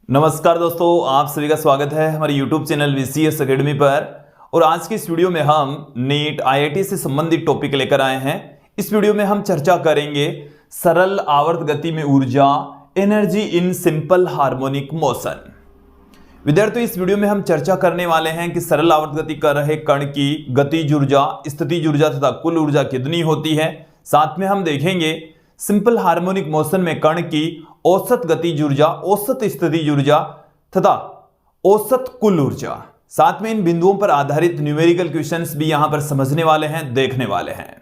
नमस्कार दोस्तों, आप सभी का स्वागत है हमारे YouTube चैनल VCS अकेडमी पर। और आज की इस वीडियो में हम नीट IIT से संबंधित टॉपिक लेकर आए हैं। इस वीडियो में हम चर्चा करेंगे सरल आवर्त गति में ऊर्जा, energy in simple harmonic motion. विद्यार्थियों, इस वीडियो में हम चर्चा करने वाले हैं कि सरल आवर्त गति कर रहे कण की गतिज ऊर्जा, स्थितिज ऊर्जा तथा कुल ऊर्जा कितनी होती है। साथ में हम देखेंगे सिंपल हार्मोनिक मोशन में कण की औसत गतिज ऊर्जा, औसत स्थितिज ऊर्जा तथा औसत कुल ऊर्जा। साथ में इन बिंदुओं पर आधारित न्यूमेरिकल क्वेश्चंस भी यहां पर समझने वाले हैं, देखने वाले हैं।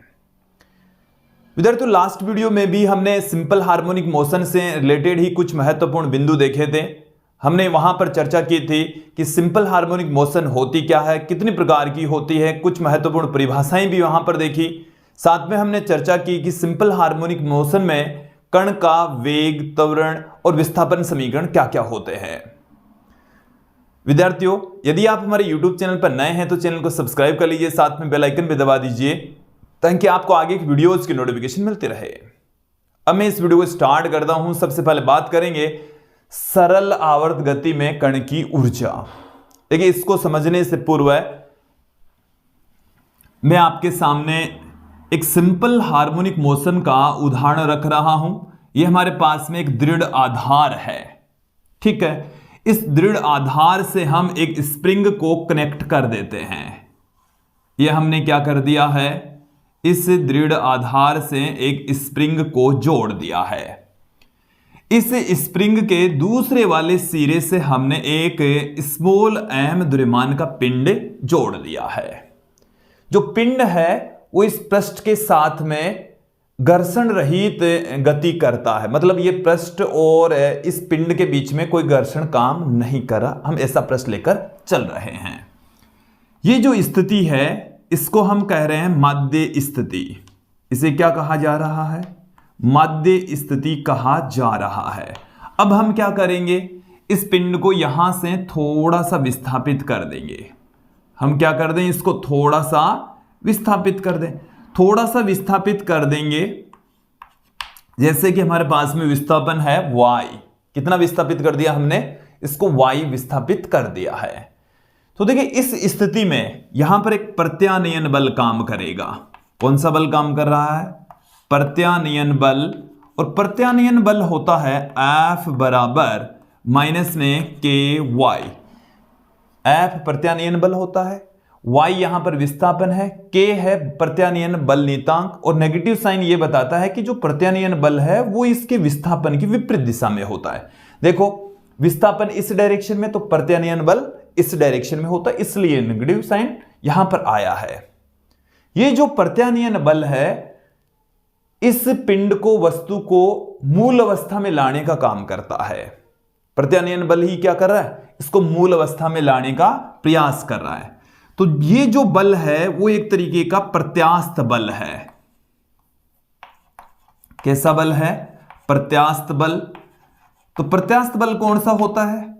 विद्यार्थियों, लास्ट वीडियो में भी हमने सिंपल हार्मोनिक मोशन से रिलेटेड ही कुछ महत्वपूर्ण बिंदु देखे थे। हमने वहां पर चर्चा की थी कि सिंपल हार्मोनिक मोशन होती क्या है, कितनी प्रकार की होती है, कुछ महत्वपूर्ण परिभाषाएं भी वहां पर देखी। साथ में हमने चर्चा की कि सिंपल हार्मोनिक मोशन में कण का वेग, त्वरण और विस्थापन समीकरण क्या क्या होते हैं। विद्यार्थियों, यदि आप हमारे YouTube चैनल पर नए हैं तो चैनल को सब्सक्राइब कर लीजिए, साथ में बेल आइकन भी दबा दीजिए ताकि आपको आगे की वीडियोस की नोटिफिकेशन मिलती रहे। अब मैं इस वीडियो को स्टार्ट करता हूं। सबसे पहले बात करेंगे सरल आवर्त गति में कण की ऊर्जा। देखिए, इसको समझने से पूर्व मैं आपके सामने एक सिंपल हार्मोनिक मोशन का उदाहरण रख रहा हूं। यह हमारे पास में एक दृढ़ आधार है, ठीक है। इस दृढ़ आधार से हम एक स्प्रिंग को कनेक्ट कर देते हैं। यह हमने क्या कर दिया है, इस दृढ़ आधार से एक स्प्रिंग को जोड़ दिया है। इस स्प्रिंग के दूसरे वाले सिरे से हमने एक स्मॉल m द्रव्यमान का पिंड जोड़ दिया है। जो पिंड है वो इस पृष्ठ के साथ में घर्षण रहित गति करता है। मतलब ये पृष्ठ और इस पिंड के बीच में कोई घर्षण काम नहीं कर रहा। हम ऐसा पृष्ठ लेकर चल रहे हैं। ये जो स्थिति है इसको हम कह रहे हैं माध्य स्थिति। इसे क्या कहा जा रहा है? माध्य स्थिति कहा जा रहा है। अब हम क्या करेंगे, इस पिंड को यहां से थोड़ा सा विस्थापित कर देंगे। हम क्या कर दें, इसको थोड़ा सा विस्थापित कर दें। थोड़ा सा विस्थापित कर देंगे, जैसे कि हमारे पास में विस्थापन है y। कितना विस्थापित कर दिया हमने, इसको y विस्थापित कर दिया है। तो देखिए, इस स्थिति में यहां पर एक प्रत्यानयन बल काम करेगा। कौन सा बल काम कर रहा है? प्रत्यानयन बल। और प्रत्यानयन बल होता है F बराबर माइनस में KY। F प्रत्यानयन बल होता है, y यहां पर विस्थापन है, k है प्रत्यानयन बल नियतांक। और नेगेटिव साइन ये बताता है कि जो प्रत्यानयन बल है वो इसके विस्थापन की विपरीत दिशा में होता है। देखो, विस्थापन इस डायरेक्शन में तो प्रत्यानयन बल इस डायरेक्शन में होता है, इसलिए नेगेटिव साइन यहां पर आया है। ये जो प्रत्यानयन बल है इस पिंड को, वस्तु को मूल अवस्था में लाने का काम करता है। प्रत्यानयन बल ही क्या कर रहा है, इसको मूल अवस्था में लाने का प्रयास कर रहा है। तो ये जो बल है वो एक तरीके का प्रत्यास्थ बल है। कैसा बल है? प्रत्यास्थ बल। तो प्रत्यास्थ बल कौन सा होता है?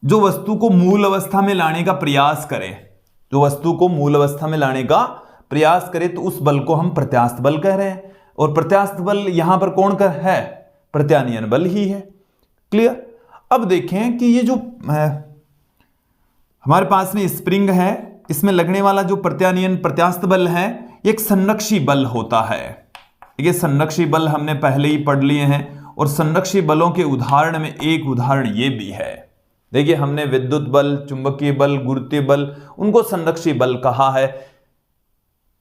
जो वस्तु को मूल अवस्था में लाने का प्रयास करे। जो वस्तु को मूल अवस्था में लाने का प्रयास करे तो उस बल को हम प्रत्यास्थ बल कह रहे हैं। और प्रत्यास्थ बल यहां पर कौन का है? प्रत्यानयन बल ही है। क्लियर? अब देखें कि ये जो हमारे पास में स्प्रिंग है, इसमें लगने वाला जो प्रत्यानयन प्रत्यास्थ बल है एक संरक्षी बल होता है। ये संरक्षी बल हमने पहले ही पढ़ लिए हैं। और संरक्षी बलों के उदाहरण में एक उदाहरण ये भी है। देखिए, हमने विद्युत बल, चुंबकीय बल, गुरुत्वीय बल, उनको संरक्षी बल कहा है।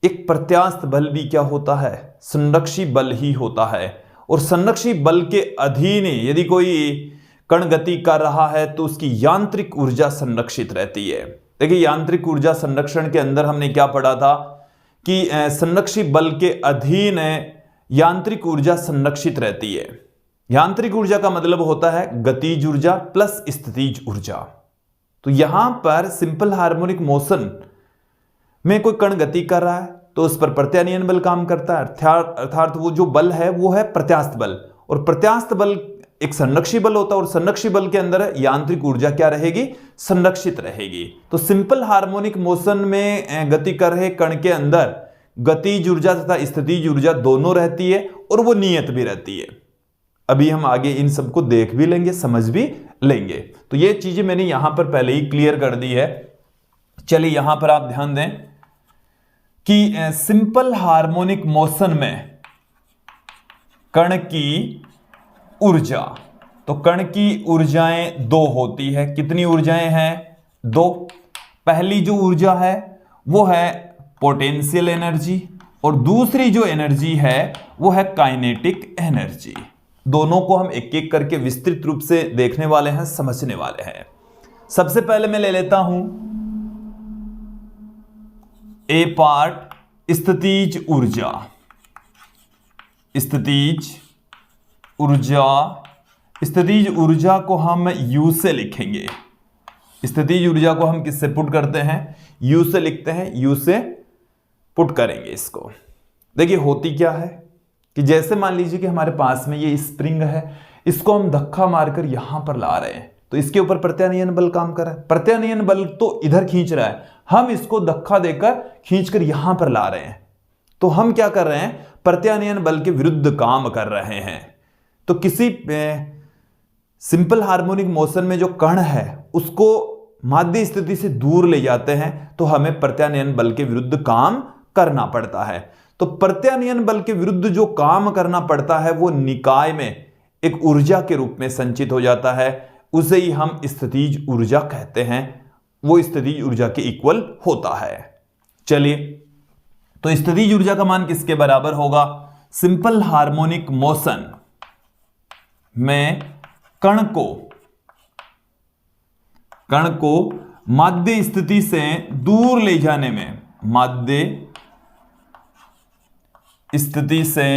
एक प्रत्यास्थ बल भी क्या होता है? संरक्षी बल ही होता है। और संरक्षी बल के अधीन यदि कोई कण गति कर रहा है तो उसकी यांत्रिक ऊर्जा संरक्षित रहती है। देखिए, यांत्रिक ऊर्जा संरक्षण के अंदर हमने क्या पढ़ा था कि संरक्षी बल के अधीन यांत्रिक ऊर्जा संरक्षित रहती है। यांत्रिक ऊर्जा का मतलब होता है गतिज ऊर्जा प्लस स्थितिज ऊर्जा। तो यहां पर सिंपल हार्मोनिक मोशन में कोई कण गति कर रहा है तो उस पर प्रत्यानयन बल काम करता है, अर्थात वो जो बल है वो है प्रत्यास्थ बल। और प्रत्यास्थ बल एक संरक्षी बल होता है और संरक्षी बल के अंदर यांत्रिक ऊर्जा क्या रहेगी? संरक्षित रहेगी। तो सिंपल हार्मोनिक मोशन में गति कर रहे कण के अंदर गतिज ऊर्जा तथा स्थितिज ऊर्जा दोनों रहती है और वो नियत भी रहती है। अभी हम आगे इन सबको देख भी लेंगे, समझ भी लेंगे। तो ये चीजें मैंने यहां पर पहले ही क्लियर कर दी है। चलिए यहां पर आप ध्यान दें कि सिंपल हार्मोनिक मोशन में कण की ऊर्जा, तो कण की ऊर्जाएं दो होती है। कितनी ऊर्जाएं हैं? दो। पहली जो ऊर्जा है वो है पोटेंशियल एनर्जी और दूसरी जो एनर्जी है वो है काइनेटिक एनर्जी। दोनों को हम एक एक करके विस्तृत रूप से देखने वाले हैं, समझने वाले हैं। सबसे पहले मैं ले लेता हूं ए पार्ट, स्थितिज ऊर्जा। स्थितिज ऊर्जा, स्थितिज ऊर्जा को हम यू से लिखेंगे। स्थितिज ऊर्जा को हम किससे पुट करते हैं? यू से लिखते हैं, यू से पुट करेंगे इसको। देखिए होती क्या है कि जैसे मान लीजिए कि हमारे पास में ये स्प्रिंग है, इसको हम धक्का मारकर यहां पर ला रहे हैं, तो इसके ऊपर प्रत्यानयन बल काम कर रहा है। प्रत्यानयन बल तो इधर खींच रहा है, हम इसको धक्का देकर खींचकर यहां पर ला रहे हैं। तो हम क्या कर रहे हैं? प्रत्यानयन बल के विरुद्ध काम कर रहे हैं। तो किसी सिंपल हार्मोनिक मोशन में जो कण है उसको माध्य स्थिति से दूर ले जाते हैं, तो हमें प्रत्यानयन बल के विरुद्ध काम करना पड़ता है। तो प्रत्यानयन बल के विरुद्ध जो काम करना पड़ता है वो निकाय में एक ऊर्जा के रूप में संचित हो जाता है, उसे ही हम स्थितिज ऊर्जा कहते हैं। वो स्थितिज ऊर्जा के इक्वल होता है। चलिए, तो स्थितिज ऊर्जा का मान किसके बराबर होगा? सिंपल हार्मोनिक मोशन में कण को माध्य स्थिति से दूर ले जाने में, माध्य स्थिति से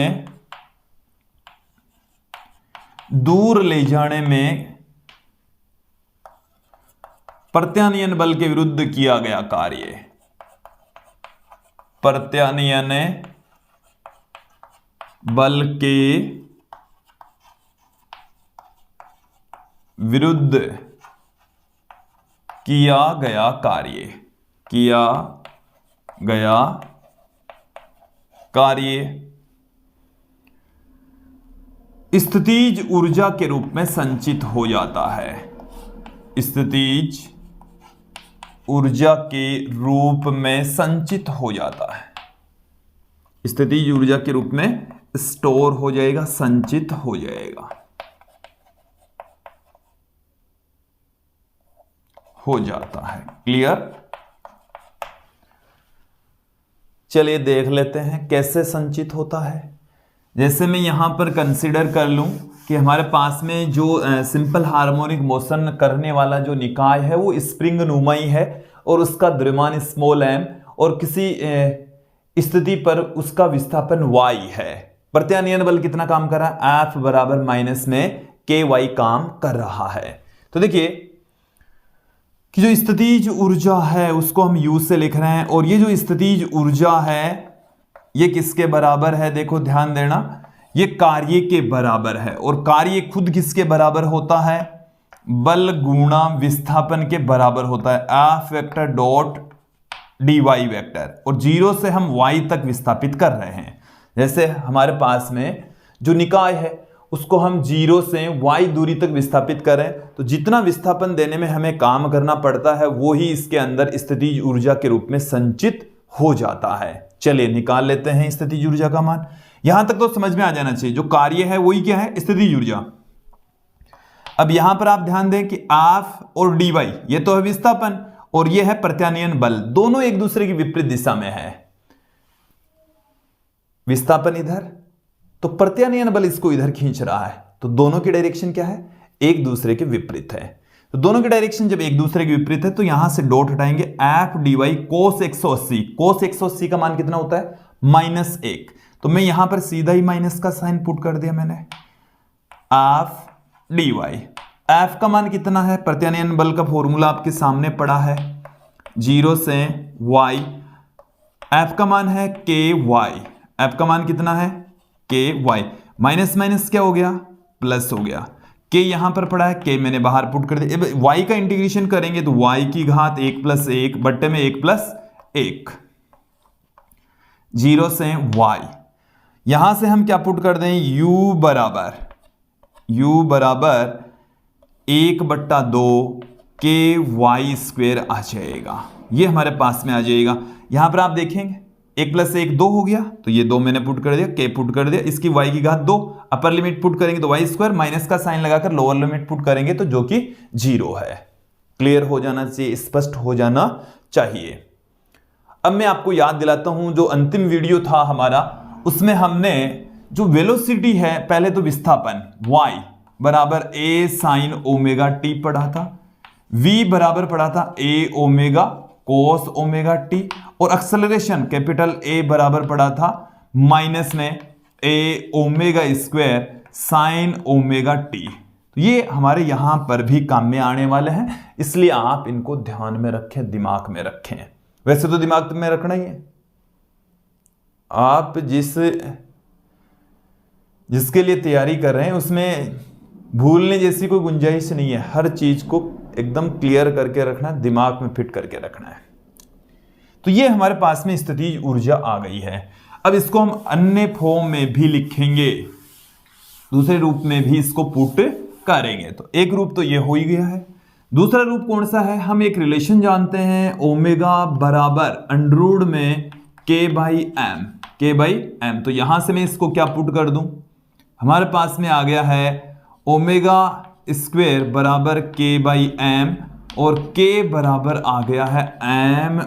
दूर ले जाने में प्रत्यानयन बल के विरुद्ध किया गया कार्य, प्रत्यानयन बल के विरुद्ध किया गया कार्य, किया गया कार्य स्थितिज ऊर्जा के रूप में संचित हो जाता है। स्थितिज ऊर्जा के रूप में संचित हो जाता है। स्थितिज ऊर्जा के रूप में स्टोर हो जाएगा, संचित हो जाएगा, हो जाता है। क्लियर? चलिए देख लेते हैं कैसे संचित होता है। जैसे मैं यहां पर कंसीडर कर लूं कि हमारे पास में जो सिंपल हार्मोनिक मोशन करने वाला जो निकाय है वो स्प्रिंग नुमाई है और उसका द्रव्यमान स्मॉल m और किसी स्थिति पर उसका विस्थापन y है। प्रत्यानयन बल कितना काम कर रहा है? F बराबर माइनस में ky काम कर रहा है। तो देखिए कि जो स्थितिज ऊर्जा है उसको हम U से लिख रहे हैं और ये जो स्थितिज ऊर्जा है ये किसके बराबर है? देखो ध्यान देना, ये कार्य के बराबर है और कार्य खुद किसके बराबर होता है? बल गुणा विस्थापन के बराबर होता है। F vector dot dy vector, और जीरो से हम y तक विस्थापित कर रहे हैं। जैसे हमारे पास में जो निकाय है उसको हम जीरो से y दूरी तक विस्थापित करें तो जितना विस्थापन देने में हमें काम करना पड़ता है वो ही इसके अंदर स्थितिज ऊर्जा के रूप में संचित हो जाता है। चलिए निकाल लेते हैं स्थितिज ऊर्जा का मान। यहां तक तो समझ में आ जाना चाहिए, जो कार्य है वही क्या है? स्थितिज ऊर्जा। अब यहां पर आप ध्यान दें कि F और dy ये तो है विस्थापन और ये है प्रत्यानयन बल, दोनों एक दूसरे की विपरीत दिशा में है। विस्थापन इधर तो प्रत्यानयन बल इसको इधर खींच रहा है, तो दोनों की डायरेक्शन क्या है? एक दूसरे के विपरीत है। तो दोनों की डायरेक्शन जब एक दूसरे के विपरीत है तो यहां से डॉट हटाएंगे। F dy cos 180, cos 180 का मान कितना होता है? -1। तो मैं यहां पर सीधा ही माइनस का साइन पुट कर दिया मैंने। F dy, F का मान कितना है? प्रत्यानयन बल का फॉर्मूला आपके सामने पड़ा है, 0 से y। F का मान है ky, F का मान कितना है? ky। माइनस माइनस क्या हो गया? प्लस हो गया। k यहां पर पड़ा है, k मैंने बाहर पुट कर दिया। y का इंटीग्रेशन करेंगे तो y की घात 1 + 1 बट्टे में 1 + 1, 0 से y। यहां से हम क्या पुट कर दें? u बराबर u बराबर 1/2 ky² आ जाएगा। ये हमारे पास में आ जाएगा। यहां पर आप देखेंगे 1 + 1 2 हो गया, तो ये 2 मैंने पुट कर दिया, k पुट कर दिया, इसकी y की घात 2, अपर लिमिट पुट करेंगे तो y², माइनस का साइन लगाकर लोअर लिमिट पुट करेंगे तो जो कि 0 है। क्लियर हो जाना चाहिए, स्पष्ट हो जाना चाहिए। अब मैं आपको याद दिलाता हूं, जो अंतिम वीडियो था हमारा, उसमें हमने जो वेलोसिटी है, पहले तो विस्थापन y बराबर a sin ωt पढ़ा था, v बराबर पढ़ा था a ओमेगा cos ωt, और एक्सेलरेशन कैपिटल A बराबर पड़ा था माइनस में a ω² sin ωt। तो ये हमारे यहां पर भी काम में आने वाले हैं, इसलिए आप इनको ध्यान में रखें, दिमाग में रखें। वैसे तो दिमाग में रखना ही है, आप जिसके लिए तैयारी कर रहे हैं उसमें भूलने जैसी कोई गुंजाइश नहीं है। हर चीज को एकदम क्लियर करके रखना है, दिमाग में फिट करके रखना है। तो ये हमारे पास में स्थितिज ऊर्जा आ गई है। अब इसको हम अन्य फॉर्म में भी लिखेंगे, दूसरे रूप में भी इसको पुट करेंगे। तो एक रूप तो ये हो ही गया है। दूसरा रूप कौन सा है? हम एक रिलेशन जानते हैं, ओमेगा बराबर अंडररूट में k/m। तो यहां से मैं इसको क्या पुट कर दूं, हमारे पास में आ गया है ω² बराबर k/m, और k बराबर आ गया है m⍵²।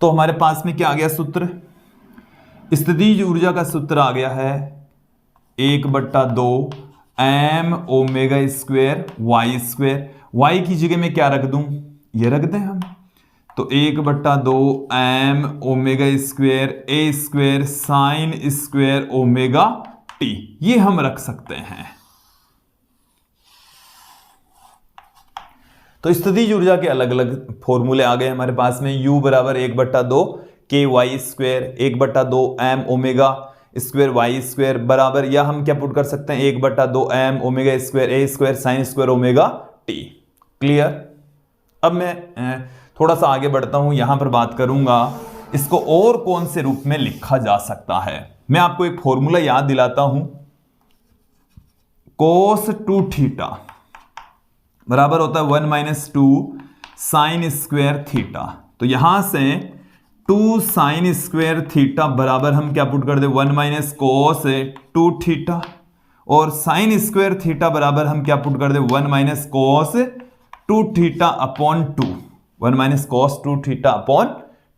तो हमारे पास में क्या आ गया सूत्र? स्थितिज ऊर्जा का सूत्र आ गया है 1/2 m⍵² y²। y की जगह में क्या रख दूं, ये रख दें हम, तो 1/2 m⍵² a² sin² ωt, ये हम रख सकते हैं। तो स्थितिज ऊर्जा के अलग अलग फॉर्मूले आ गए हमारे पास में। u बराबर 1/2 ky² 1/2 m⍵² y² बराबर, या हम क्या पुट कर सकते हैं 1/2 m⍵² a² sin² ωt। Clear? अब मैं थोड़ा सा आगे बढ़ता हूं, यहां पर बात करूंगा इसको और कौन से रूप में लिखा जा सकता है। मैं आपको एक फॉर्मूला याद दिलाता हूं, cos 2θ बराबर होता है 1 - 2 sin² थीटा। तो यहां से 2 sin² थीटा बराबर हम क्या पुट कर दे 1 - cos 2θ, और sin² थीटा बराबर हम क्या पुट कर दे 1 - cos 2θ अपॉन 2, 1 - cos 2θ अपॉन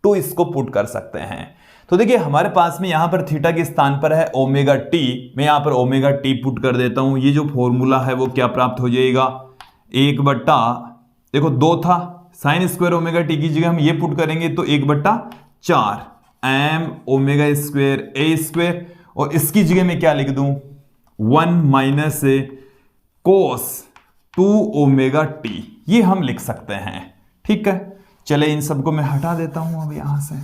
2 इसको पुट कर सकते हैं। तो देखिए हमारे पास में यहां पर थीटा के स्थान पर है ωt, मैं यहां पर ωt पुट कर देता हूं। ये जो फॉर्मूला है वो क्या प्राप्त हो जाएगा, 1/, देखो 2 था, sin² ωt की जगह हम ये पुट करेंगे तो 1/4 m⍵² a², और इसकी जगह में क्या लिख दूं 1 - cos 2ωt, ये हम लिख सकते हैं। ठीक है, चले इन सबको मैं हटा देता हूं अब यहां से।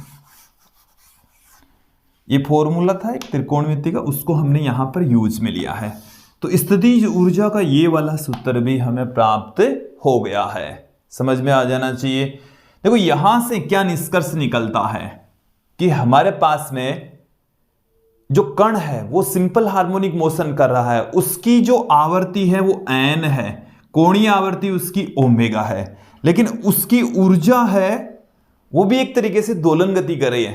ये फॉर्मूला था एक त्रिकोणमिति का, उसको हमने यहां पर यूज में लिया है। तो स्थितिज ऊर्जा का ये वाला सूत्र भी हमें प्राप्त हो गया है, समझ में आ जाना चाहिए। देखो यहां से क्या निष्कर्ष निकलता है कि हमारे पास में जो कण है वो सिंपल हार्मोनिक मोशन कर रहा है, उसकी जो आवृत्ति है वो n है, कोणीय आवृत्ति उसकी ओमेगा है, लेकिन उसकी ऊर्जा है वो भी एक तरीके से दोलन गति कर रही है।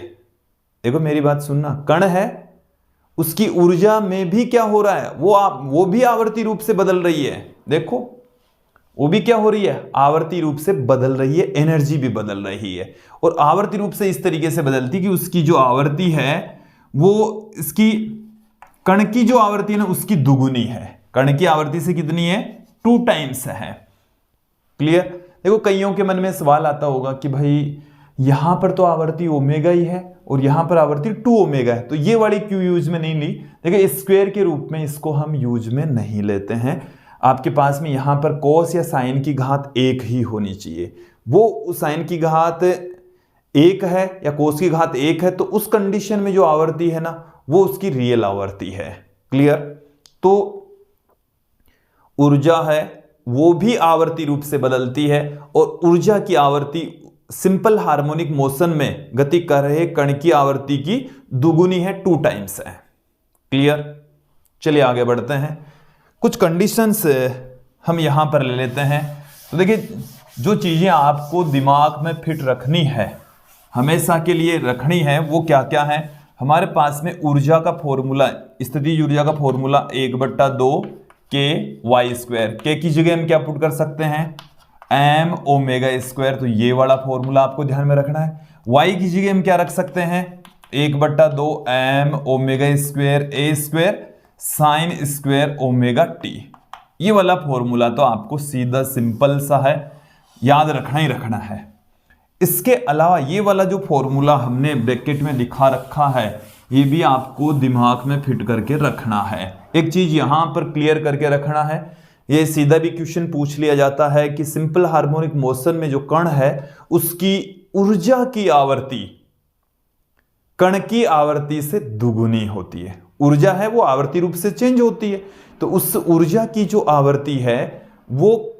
देखो मेरी बात सुनना, कण है उसकी ऊर्जा में भी क्या हो रहा है, वो भी आवर्ती रूप से बदल रही है। देखो वो भी क्या हो रही है, आवर्ती रूप से बदल रही है, एनर्जी भी बदल रही है, और आवर्ती रूप से इस तरीके से बदलती कि उसकी जो आवृत्ति है वो इसकी कण की जो आवृत्ति है ना उसकी दुगुनी है। कण की आवृत्ति से कितनी है, 2 टाइम्स है। क्लियर? देखो कईयों के मन में सवाल आता होगा कि भाई यहां पर तो आवृत्ति ओमेगा ही है और यहां पर आवृत्ति 2 ओमेगा है, तो ये वाली क्यों यूज में नहीं ली। देखिए स्क्वायर के रूप में इसको हम यूज में नहीं लेते हैं। आपके पास में यहां पर कोस या साइन की घात 1 ही होनी चाहिए। वो साइन की घात 1 है या कोस की घात 1 है, तो उस कंडीशन में जो आवृत्ति है ना वो उसकी रियल आवृत्ति है। क्लियर? तो ऊर्जा है वो भी आवर्ती रूप से बदलती है, और ऊर्जा की आवृत्ति सिंपल हार्मोनिक मोशन में गति कर रहे कण की आवृत्ति की दुगुनी है, 2 टाइम्स है। क्लियर। चलिए आगे बढ़ते हैं, कुछ कंडीशंस हम यहां पर ले लेते हैं। तो देखिए, जो चीजें आपको दिमाग में फिट रखनी है, हमेशा के लिए रखनी है, वो क्या क्या है। हमारे पास में ऊर्जा का फॉर्मूला, स्थितिज ऊर्जा का फॉर्मूला 1/2 KY²। के की जगह हम क्या पुट कर सकते हैं, m⍵²। तो ये वाला फॉर्मूला आपको ध्यान में रखना है। y की जगह हम क्या रख सकते हैं, 1/2 m⍵²A² sin²ωt। ये वाला फॉर्मूला तो आपको सीधा सिंपल सा है, याद रखना ही रखना है। इसके अलावा ये वाला जो फॉर्मूला हमने ब्रैकेट में लिखा रखा है, ये भी आपको दिमाग में फिट करके रखना है। एक चीज यहां पर क्लियर करके रखना है, ये सीधा भी क्वेश्चन पूछ लिया जाता है कि सिंपल हार्मोनिक मोशन में जो कण है उसकी ऊर्जा की आवृत्ति कण की आवृत्ति से दुगुनी होती है। ऊर्जा है वो आवर्ती रूप से चेंज होती है, तो उस ऊर्जा की जो आवृत्ति है वो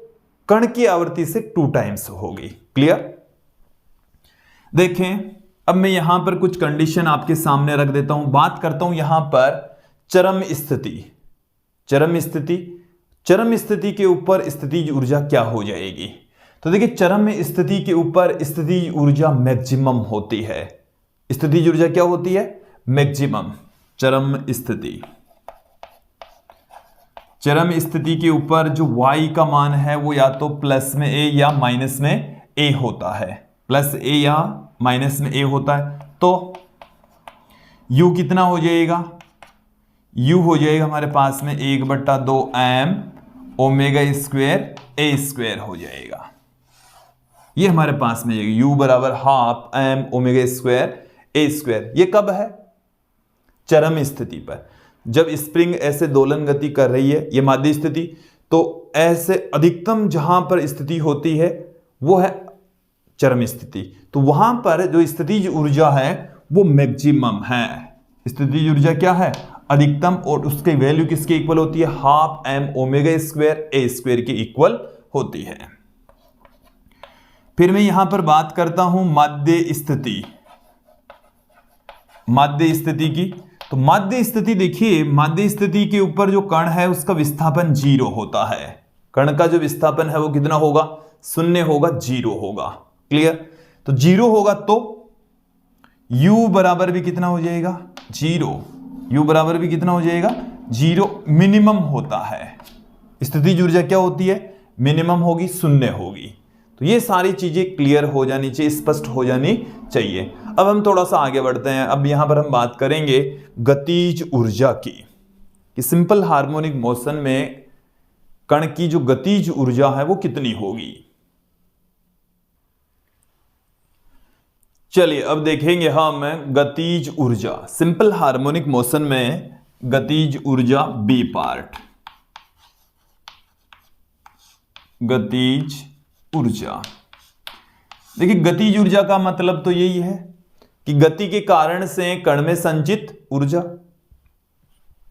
कण की आवृत्ति से 2 टाइम्स होगी। क्लियर। देखें, अब मैं यहां पर कुछ कंडीशन आपके सामने रख देता हूं। बात करता हूं यहां पर चरम स्थिति। चरम स्थिति के ऊपर स्थितिज ऊर्जा क्या हो जाएगी। तो देखिए, चरम स्थिति के ऊपर स्थितिज ऊर्जा मैक्सिमम होती है। स्थितिज ऊर्जा क्या होती है, मैक्सिमम। चरम स्थिति के ऊपर जो y का मान है वो या तो प्लस में a या माइनस में a होता है, प्लस a या माइनस में a होता है। तो u कितना हो जाएगा, u हो जाएगा हमारे पास में 1/2 m⍵²A² हो जाएगा। ये हमारे पास में u बराबर ½ m⍵²A²। ये कब है, चरम स्थिति पर। जब स्प्रिंग ऐसे दोलन गति कर रही है, ये माध्य स्थिति, तो ऐसे अधिकतम जहां पर स्थिति होती है वो है चरम स्थिति। तो वहां पर जो स्थितिज ऊर्जा है वो मैक्सिमम है। स्थितिज ऊर्जा क्या है, अधिकतम, और उसकी वैल्यू किसके इक्वल होती है, ½ m⍵²A² के इक्वल होती है। फिर मैं यहां पर बात करता हूं माध्य स्थिति की। तो माध्य स्थिति देखिए, माध्य स्थिति के ऊपर जो कण है उसका विस्थापन 0 होता है। कण का जो विस्थापन है वो कितना होगा, 0 होगा, 0 होगा। क्लियर। तो 0 होगा तो u बराबर भी कितना हो जाएगा, 0। u बराबर भी कितना हो जाएगा, 0 मिनिमम होता है। स्थितिज ऊर्जा क्या होती है, मिनिमम होगी, 0 होगी। तो ये सारी चीजें क्लियर हो जानी चाहिए, स्पष्ट हो जानी चाहिए। अब हम थोड़ा सा आगे बढ़ते हैं। अब यहां पर हम बात करेंगे गतिज ऊर्जा की, कि सिंपल हार्मोनिक मोशन में कण की जो गतिज ऊर्जा है वो कितनी होगी। चलिए अब देखेंगे हम गतिज ऊर्जा। सिंपल हार्मोनिक मोशन में गतिज ऊर्जा बी पार्ट। गतिज ऊर्जा, देखिए गतिज ऊर्जा का मतलब तो यही है कि गति के कारण से कण में संचित ऊर्जा।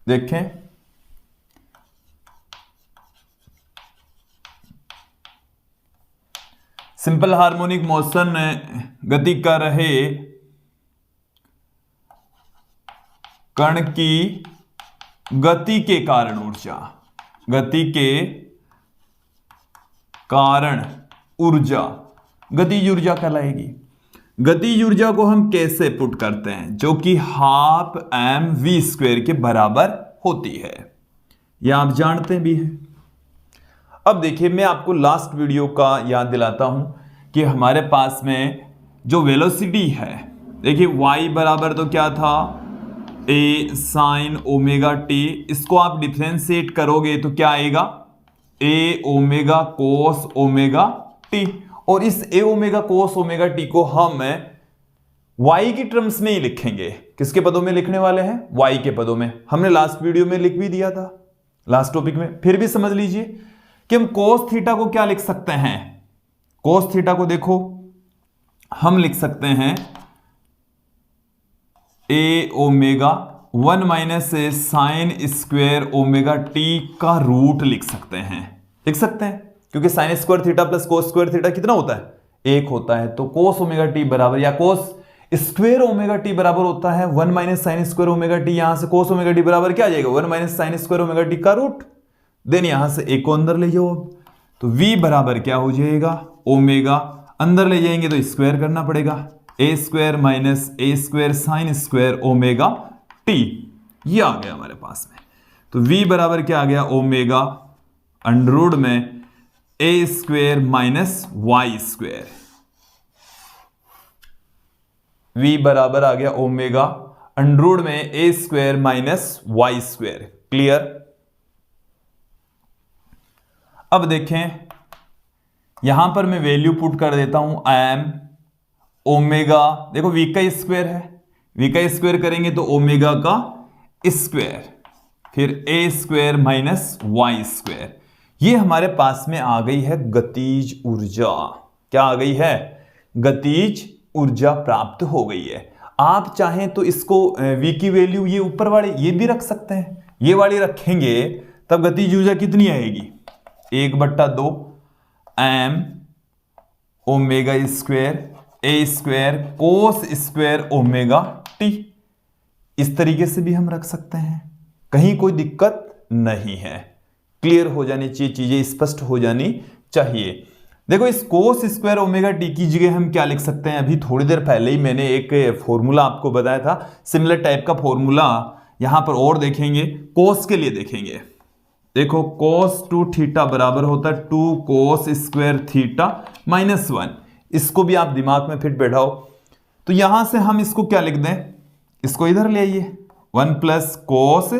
देखें, सिंपल हार्मोनिक मोशन गति कर रहे कण की गति के कारण ऊर्जा, गति के कारण ऊर्जा गतिज ऊर्जा कहलाएगी। गतिज ऊर्जा को हम कैसे पुट करते हैं, जो कि ½ mv² के बराबर होती है, यह आप जानते भी हैं। अब देखिए, मैं आपको लास्ट वीडियो का याद दिलाता हूं कि हमारे पास में जो वेलोसिटी है, देखिए y बराबर तो क्या था, a sin ωt। इसको आप डिफरेंशिएट करोगे तो क्या आएगा, a ओमेगा cos ωt। और इस a ओमेगा cos ωt को हम y की टर्म्स में ही लिखेंगे। किसके पदों में लिखने वाले हैं, y के पदों में। हमने लास्ट वीडियो में लिख भी दिया था, लास्ट टॉपिक में। फिर भी समझ लीजिए कि हम cos थीटा को क्या लिख सकते हैं। cos थीटा को देखो, हम लिख सकते हैं a omega 1 minus sin² ωt का रूट लिख सकते हैं, क्योंकि sin² theta plus cos² theta कितना होता है, 1 होता है। तो cos ωt बराबर, या cos स्क्वायर ओमेगा टी बराबर होता है 1 minus sign square omega T. यहां से कोस ओमेगा टी बराबर क्या आ जाएगा 1 minus sign square omega T का रूट। देन यहां से ए को अंदर ले जाओ, तो v बराबर क्या हो जाएगा ओमेगा, अंदर ले जाएंगे तो स्क्वायर करना पड़ेगा, a square minus a square sine square omega t, ये आ गया हमारे पास में। तो v बराबर क्या आ गया ओमेगा अंडर रूट में a square minus Y square, v बराबर आ गया ओमेगा अंडर रूट में a square minus Y square. Clear. अब देखें यहां पर मैं वैल्यू पुट कर देता हूं एम ओमेगा, देखो v का स्क्वायर है, v का स्क्वायर करेंगे तो ओमेगा का स्क्वायर, फिर a square minus Y square. ये हमारे पास में आ गई है गतिज ऊर्जा। क्या आ गई है गतिज ऊर्जा प्राप्त हो गई है। आप चाहें तो इसको v की वैल्यू ये ऊपर वाली ये भी रख सकते हैं, ये वाली रखेंगे तब गतिज ऊर्जा कितनी आएगी 1/2 एम ओमेगा स्क्वायर ए square cos square omega t. इस तरीके से भी हम रख सकते हैं, कहीं कोई दिक्कत नहीं है। क्लियर हो जानी चाहिए, चीजें स्पष्ट हो जानी चाहिए। देखो इस कोस स्क्वायर ओमेगा टी की जगह हम क्या लिख सकते हैं, अभी थोड़ी देर पहले ही मैंने एक फॉर्मूला आपको बताया था, सिमिलर टाइप का फॉर्मूला यहां पर और देखेंगे, कोस के लिए देखेंगे। देखो cos 2 थीटा बराबर होता है 2 cos स्क्वायर थीटा माइनस 1। इसको भी आप दिमाग में फिट बैठाओ, तो यहां से हम इसको क्या लिख दें, इसको इधर ले आइए 1 plus cos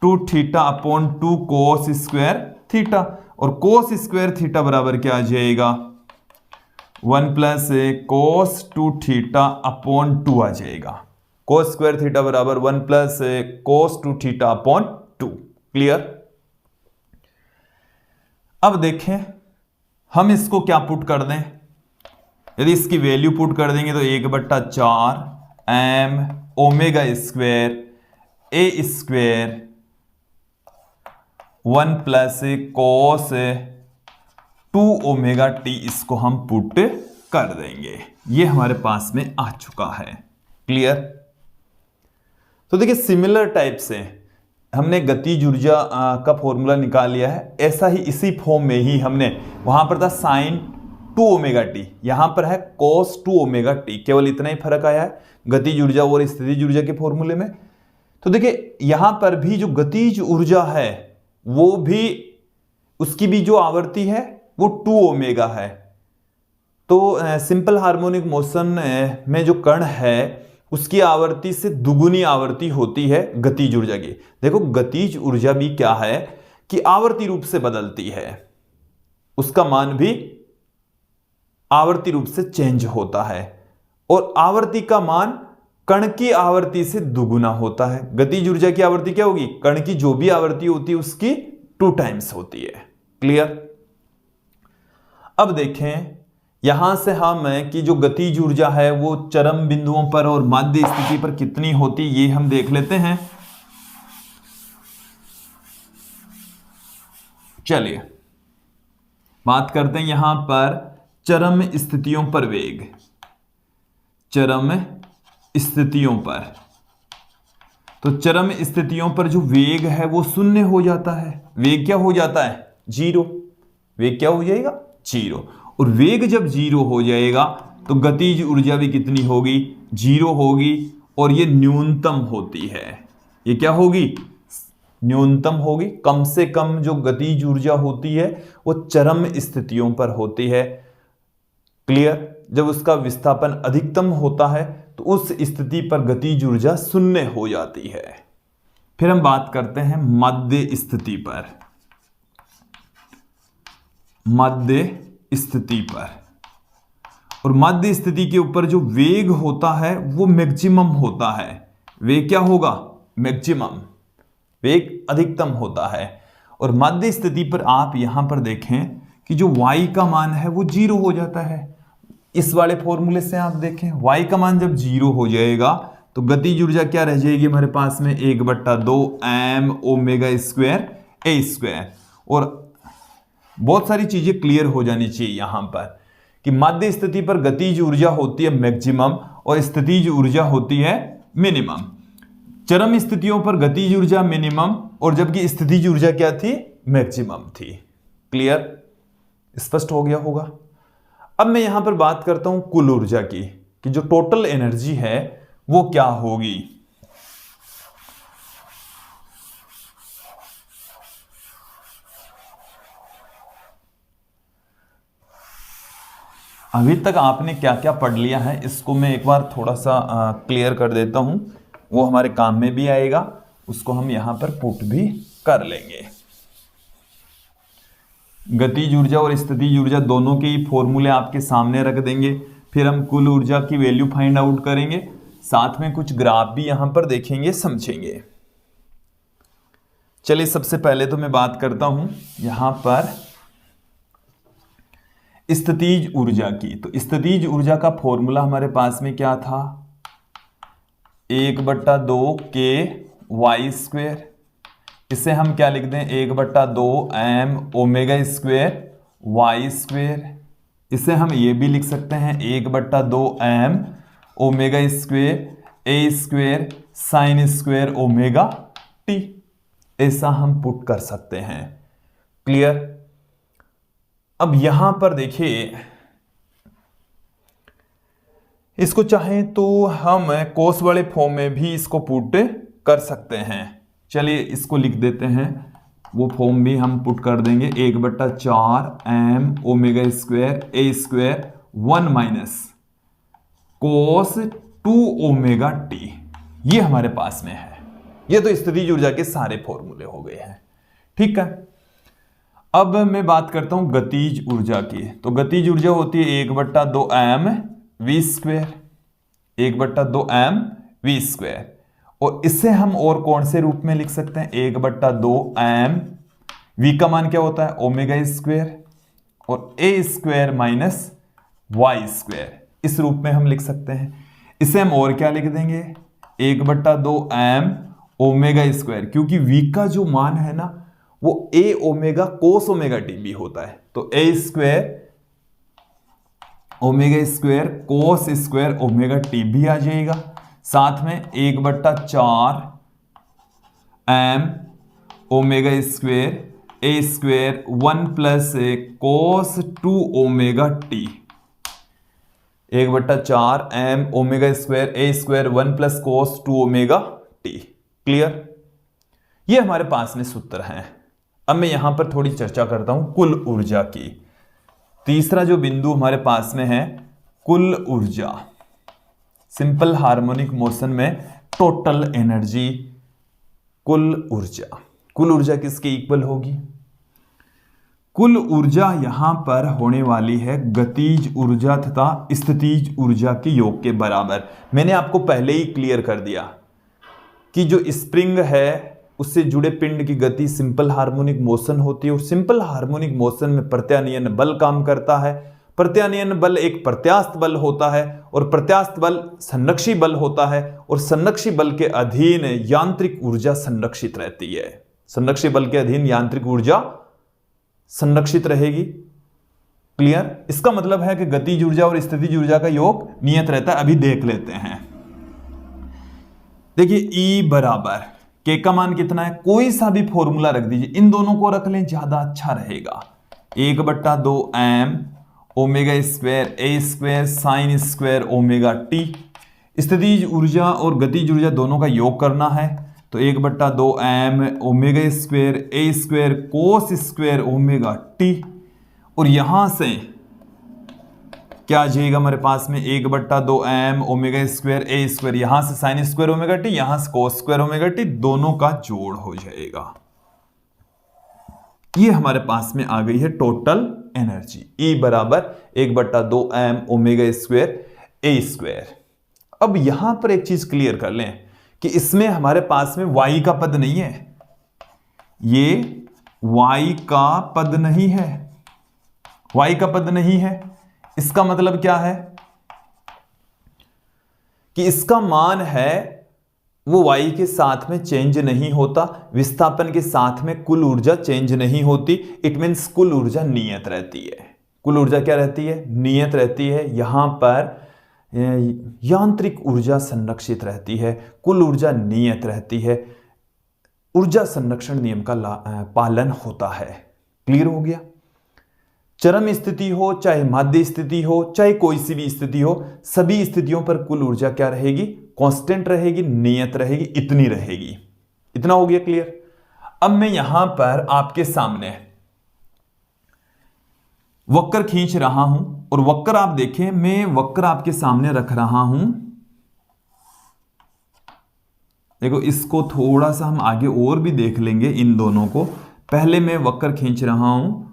2 theta upon 2 cos square theta, और cos स्क्वायर थीटा बराबर क्या आ जाएगा 1 प्लस कोस 2 थीटा अपॉन 2 आ जाएगा। cos स्क्वायर थीटा बराबर 1 plus cos 2 theta upon 2। Clear. अब देखें हम इसको क्या पुट कर दें, यदि इसकी वैल्यू पुट कर देंगे तो 1/4 एम ओमेगा स्क्वायर ए square 1 plus cos 2 omega t, इसको हम पुट कर देंगे। ये हमारे पास में आ चुका है। क्लियर। तो देखिए सिमिलर टाइप से हमने गतिज ऊर्जा का फॉर्मूला निकाल लिया है, ऐसा ही इसी फॉर्म में ही हमने वहां पर था साइन 2 ओमेगा टी, यहां पर है cos 2 ओमेगा टी, केवल इतना ही फर्क आया है गतिज ऊर्जा और स्थितिज ऊर्जा के फॉर्मूले में। तो देखिए यहां पर भी जो गतिज ऊर्जा है वो भी उसकी भी जो आवृत्ति है वो 2 ओमेगा है। तो सिंपल हार्मोनिक मोशन में जो कण है उसकी आवृत्ति से दुगुनी आवृत्ति होती है गतिज ऊर्जा की। देखो गतिज ऊर्जा भी क्या है कि आवर्ती रूप से बदलती है, उसका मान भी आवर्ती रूप से चेंज होता है, और आवर्ती का मान कण की आवृत्ति से दुगुना होता है। गतिज ऊर्जा की आवृत्ति क्या होगी, कण की जो भी आवृत्ति होती है उसकी 2 टाइम्स होती है। क्लियर। अब देखें यहां से हम कि जो गतिज ऊर्जा है वो चरम बिंदुओं पर और माध्य स्थिति पर कितनी होती ये हम देख लेते हैं। चलिए बात करते हैं यहां पर चरम स्थितियों पर वेग, चरम स्थितियों पर। तो चरम स्थितियों पर जो वेग है वो शून्य हो जाता है, वेग क्या हो जाता है 0, वेग क्या हो जाएगा 0, और वेग जब 0 हो जाएगा तो गतिज ऊर्जा भी कितनी होगी 0 होगी, और ये न्यूनतम होती है। ये क्या होगी न्यूनतम होगी। कम से कम जो गतिज ऊर्जा होती है वो चरम स्थितियों पर होती है। क्लियर। जब उसका विस्थापन अधिकतम होता है तो उस स्थिति पर गतिज ऊर्जा शून्य हो जाती है। फिर हम बात करते हैं मध्य स्थिति पर, मध्य स्थिति पर। और मध्य स्थिति के ऊपर जो वेग होता है वो मैक्सिमम होता है। वेग क्या होगा मैक्सिमम, वेग अधिकतम होता है। और मध्य स्थिति पर आप यहां पर देखें कि जो y का मान है वो 0 हो जाता है। इस वाले फॉर्मूले से आप देखें y का मान जब 0 हो जाएगा तो गतिज ऊर्जा क्या रह जाएगी हमारे पास में 1/2 एम ओमेगा स्क्वायर ए स्क्वायर। और बहुत सारी चीजें क्लियर हो जानी चाहिए यहां पर कि माध्य स्थिति पर गतिज ऊर्जा होती है मैक्सिमम और स्थितिज ऊर्जा होती है मिनिमम। चरम स्थितियों पर गतिज ऊर्जा मिनिमम और जबकि स्थितिज ऊर्जा क्या थी, मैक्सिमम थी। क्लियर, स्पष्ट हो गया होगा। अब मैं यहां पर बात करता हूं कुल ऊर्जा की, कि जो टोटल एनर्जी है वो क्या होगी। अभी तक आपने क्या क्या पढ़ लिया है इसको मैं एक बार थोड़ा सा क्लियर कर देता हूं, वो हमारे काम में भी आएगा, उसको हम यहां पर पुट भी कर लेंगे। गतिज ऊर्जा और स्थितिज ऊर्जा दोनों के ही फॉर्मूले आपके सामने रख देंगे, फिर हम कुल ऊर्जा की वैल्यू फाइंड आउट करेंगे, साथ में कुछ ग्राफ भी यहां पर देखेंगे, समझेंगे। चलिए सबसे पहले तो मैं बात करता हूं यहां पर स्थितिज ऊर्जा की। तो स्थितिज ऊर्जा का फॉर्मूला हमारे पास में क्या था, 1/2 के वाई स्क्वेयर, इसे हम क्या लिख दें 1/2 m omega square y square. इसे हम ये भी लिख सकते हैं 1/2 m omega square a square sine square omega t, ऐसा हम पुट कर सकते हैं। क्लियर। अब यहां पर देखिए, इसको चाहें तो हम कोस वाले फॉर्म में भी इसको पुट कर सकते हैं। चलिए इसको लिख देते हैं, वो फॉर्म भी हम पुट कर देंगे 1/4 m omega square a square 1 minus cos 2 omega t, ये हमारे पास में है। ये तो स्थितिज ऊर्जा के सारे फॉर्मूले हो गए हैं। ठीक है, अब मैं बात करता हूं गतिज ऊर्जा की। तो गतिज ऊर्जा होती है 1/2 m V square, 1/2 m V square, और इससे हम और कौन से रूप में लिख सकते हैं 1/2 m, v का मान क्या होता है ओमेगा स्क्वेयर और a square minus Y square, इस रूप में हम लिख सकते हैं। इसे हम और क्या लिख देंगे 1/2 m ओमेगा स्क्वायर, क्योंकि v का जो मान है ना वो a omega cos omega t भी होता है, तो a square omega square cos square omega t भी आ जाएगा। साथ में 1/4 m ओमेगा स्क्वायर ए square 1 plus cos 2 omega t, 1/4 m omega square ए square 1 plus cos 2 omega t. Clear, ये हमारे पास में सूत्र हैं। अब मैं यहां पर थोड़ी चर्चा करता हूं कुल ऊर्जा की। तीसरा जो बिंदु हमारे पास में है कुल ऊर्जा, सिंपल हार्मोनिक मोशन में टोटल एनर्जी, कुल ऊर्जा किसके इक्वल होगी, कुल ऊर्जा यहां पर होने वाली है गतिज ऊर्जा तथा स्थितिज ऊर्जा के योग के बराबर। मैंने आपको पहले ही क्लियर कर दिया कि जो स्प्रिंग है उससे जुड़े पिंड की गति सिंपल हार्मोनिक मोशन होती है, और सिंपल हार्मोनिक मोशन में प्रत्यानयन बल काम करता है। प्रत्यानयन बल एक प्रत्यास्थ बल होता है और प्रत्यास्थ बल संरक्षी बल होता है, और संरक्षी बल के अधीन यांत्रिक ऊर्जा संरक्षित रहती है। संरक्षी बल के अधीन यांत्रिक ऊर्जा संरक्षित रहेगी। क्लियर, इसका मतलब है कि गतिज ऊर्जा और स्थितिज ऊर्जा का योग नियत रहता है। अभी देख लेते हैं। देखिए E बराबर के का मान कितना है, कोई सा भी फॉर्मूला रख दीजिए, इन दोनों को रख लें ज्यादा अच्छा रहेगा। 1/2 m ओमेगा स्क्वायर ए square sine square omega t. स्थितिज ऊर्जा और गतिज ऊर्जा दोनों का योग करना है, तो 1/2 m ओमेगा स्क्वायर ए square cos square omega t, और यहां से क्या आ जाएगा हमारे पास में 1/2 m ओमेगा स्क्वायर ए स्क्वायर, यहां से साइन स्क्वायर ओमेगा टी, यहां से कोस स्क्वायर ओमेगा टी, दोनों का जोड़ हो जाएगा। ये हमारे पास में आ गई है टोटल एनर्जी। E बराबर 1/2 m ओमेगा स्क्वायर ए स्क्वायर। अब यहां पर एक चीज क्लियर कर लें कि इसमें हमारे पास में y का पद नहीं है, ये y का पद नहीं है, y का पद नहीं है। इसका मतलब क्या है कि इसका मान है वो y के साथ में चेंज नहीं होता, विस्थापन के साथ में कुल ऊर्जा चेंज नहीं होती। इट मींस कुल ऊर्जा नियत रहती है। कुल ऊर्जा क्या रहती है? नियत रहती है। यहां पर यांत्रिक ऊर्जा संरक्षित रहती है, कुल ऊर्जा नियत रहती है। ऊर्जा संरक्षण नियम का पालन होता है। क्लियर हो गया? चरम स्थिति हो, चाहे माध्य स्थिति हो, चाहे कोई सी भी स्थिति हो, सभी स्थितियों पर कुल ऊर्जा क्या रहेगी? कांस्टेंट रहेगी, नियत रहेगी, इतनी रहेगी। इतना हो गया क्लियर? अब मैं यहां पर आपके सामने वक्र खींच रहा हूं और वक्र आप देखें, मैं वक्र आपके सामने रख रहा हूं। देखो, इसको थोड़ा सा हम आगे और भी देख लेंगे इन दोनों को। पहले मैं वक्र खींच रहा हूं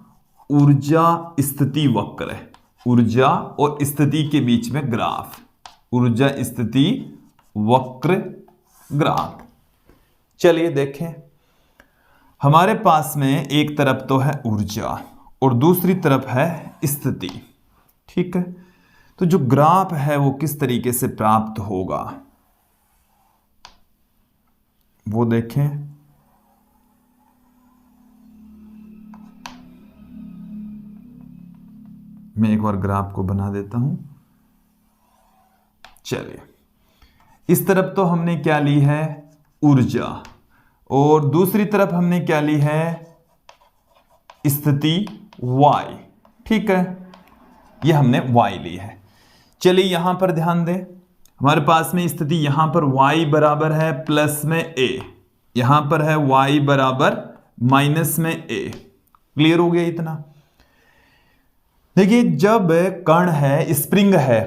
ऊर्जा स्थिति वक्र है, ऊर्जा और स्थिति के बीच में ग्राफ, ऊर्जा स्थिति वक्र ग्राफ। चलिए देखें, हमारे पास में एक तरफ तो है ऊर्जा और दूसरी तरफ है स्थिति। ठीक है, तो जो ग्राफ है वो किस तरीके से प्राप्त होगा वो देखें। मैं एक बार ग्राफ को बना देता हूं। चलिए, इस तरफ तो हमने क्या ली है? ऊर्जा, और दूसरी तरफ हमने क्या ली है? स्थिति y। ठीक है, ये हमने y ली है। चलिए यहां पर ध्यान दें, हमारे पास में स्थिति यहां पर y बराबर है प्लस में a, यहां पर है y बराबर माइनस में a। क्लियर हो गया इतना? देखिए, जब कण है, स्प्रिंग है,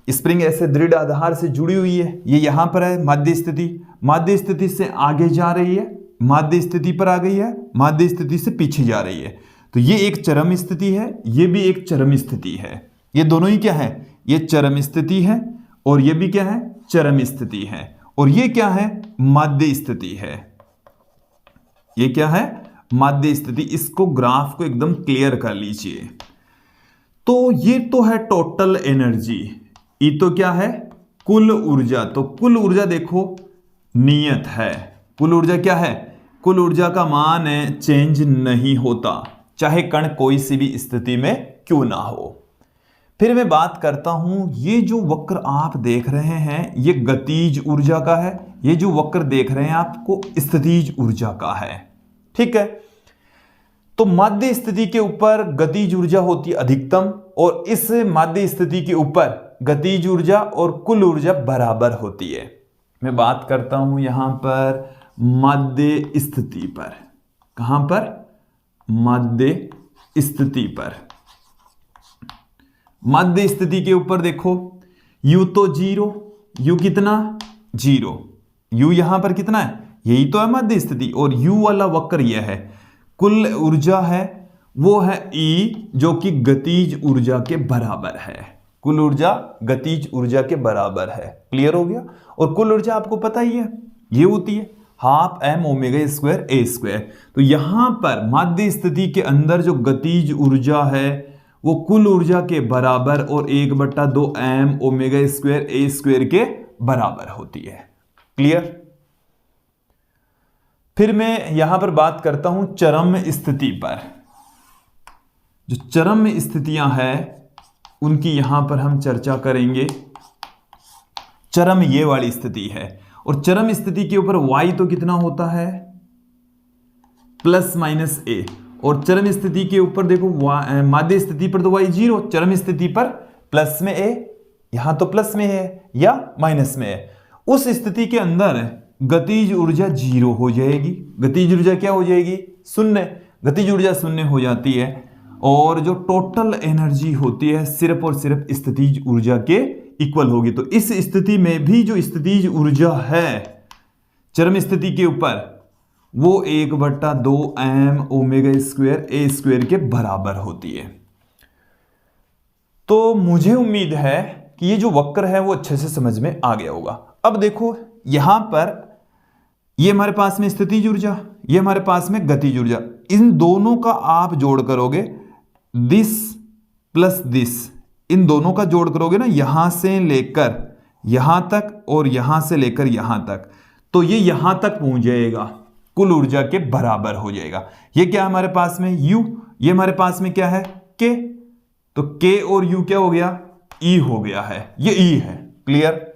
स्प्रिंग ऐसे दृढ़ आधार से जुड़ी हुई है, ये यहां पर है माध्य स्थिति, माध्य स्थिति से आगे जा रही है, माध्य स्थिति पर आ गई है, माध्य स्थिति से पीछे जा रही है, तो ये एक चरम स्थिति है, ये भी एक चरम स्थिति है। ये दोनों ही क्या है? ये चरम स्थिति है और ये भी क्या है? चरम स्थिति है। और ये क्या है? माध्य स्थिति है। ये क्या है? माध्य स्थिति। इसको ग्राफ को एकदम क्लियर कर लीजिए। तो ये तो है टोटल एनर्जी, ये तो क्या है? कुल ऊर्जा। तो कुल ऊर्जा देखो नियत है। कुल ऊर्जा क्या है? कुल ऊर्जा का मान है चेंज नहीं होता, चाहे कण कोई सी भी स्थिति में क्यों ना हो। फिर मैं बात करता हूं, ये जो वक्र आप देख रहे हैं ये गतिज ऊर्जा का है, ये जो वक्र देख रहे हैं आपको स्थितिज ऊर्जा का है। ठीक है, तो माध्य स्थिति के ऊपर गतिज ऊर्जा होती है अधिकतम, और इस माध्य स्थिति के ऊपर गतिज ऊर्जा और कुल ऊर्जा बराबर होती है। मैं बात करता हूं यहां पर माध्य स्थिति पर। कहां पर? माध्य स्थिति पर। माध्य स्थिति के ऊपर देखो, u तो 0, u कितना? 0। u यहां पर कितना है? यही तो है माध्य स्थिति, और u वाला वक्र यह है। कुल ऊर्जा है वो है E, जो कि गतिज ऊर्जा के बराबर है। कुल ऊर्जा गतिज ऊर्जा के बराबर है। क्लियर हो गया? और कुल ऊर्जा आपको पता ही है, ये होती है half m omega square a square. तो यहां पर माध्य स्थिति के अंदर जो गतिज ऊर्जा है वो कुल ऊर्जा के बराबर और 1/2 m omega square a square के बराबर होती है। क्लियर? फिर मैं यहां पर बात करता हूं चरम स्थिति पर। जो चरम स्थितियां हैं उनकी यहां पर हम चर्चा करेंगे। चरम ये वाली स्थिति है, और चरम स्थिति के ऊपर y तो कितना होता है? Plus minus a। और चरम स्थिति के ऊपर देखो माध्य स्थिति पर तो y 0, चरम स्थिति पर प्लस में a, यहां तो प्लस में है या माइनस में है। उस स्थिति के अंदर गतिज ऊर्जा 0 हो जाएगी। गतिज ऊर्जा क्या हो जाएगी? शून्य। गतिज ऊर्जा शून्य हो जाती है, और जो टोटल एनर्जी होती है सिर्फ और सिर्फ स्थितिज ऊर्जा के इक्वल होगी। तो इस स्थिति में भी जो स्थितिज ऊर्जा है चरम स्थिति के ऊपर वो 1/2 m omega square a square के बराबर होती है। तो मुझे उम्मीद है कि ये जो वक्र है वो अच्छे से समझ में आ गया होगा। अब देखो यहां पर ये हमारे पास में स्थितिज ऊर्जा, ये हमारे पास में गतिज ऊर्जा, इन दोनों का आप जोड़ करोगे, दिस प्लस दिस, इन दोनों का जोड़ करोगे ना, यहां से लेकर यहां तक और यहां से लेकर यहां तक, तो ये यहां तक पहुंच जाएगा, कुल ऊर्जा के बराबर हो जाएगा। ये क्या है हमारे पास में? U, ये हमारे पास में क्या है? K। तो K और U क्या हो गया, E हो गया है, ये E है। क्लियर,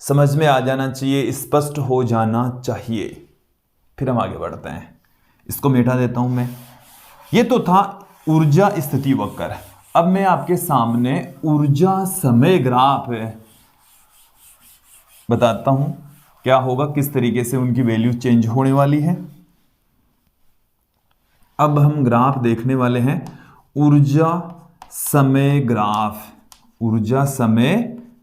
समझ में आ जाना चाहिए, स्पष्ट हो जाना चाहिए। फिर हम आगे बढ़ते हैं, इसको मिटा देता हूं मैं। ये तो था ऊर्जा स्थिति वक्र। अब मैं आपके सामने ऊर्जा समय ग्राफ बताता हूं क्या होगा, किस तरीके से उनकी वैल्यू चेंज होने वाली है। अब हम ग्राफ देखने वाले हैं ऊर्जा समय ग्राफ। ऊर्जा समय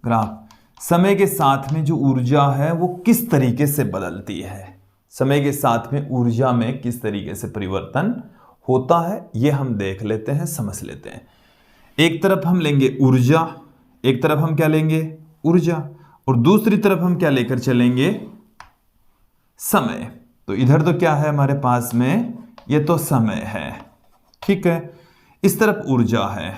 ग्राफ, समय के साथ में जो ऊर्जा है वो किस तरीके से बदलती है, समय के साथ में ऊर्जा में किस तरीके से परिवर्तन होता है, ये हम देख लेते हैं, समझ लेते हैं। एक तरफ हम लेंगे ऊर्जा, एक तरफ हम क्या लेंगे, ऊर्जा, और दूसरी तरफ हम क्या लेकर चलेंगे, समय। तो इधर तो क्या है हमारे पास में, ये तो समय है, ठीक है। इस तरफ ऊर्जा है।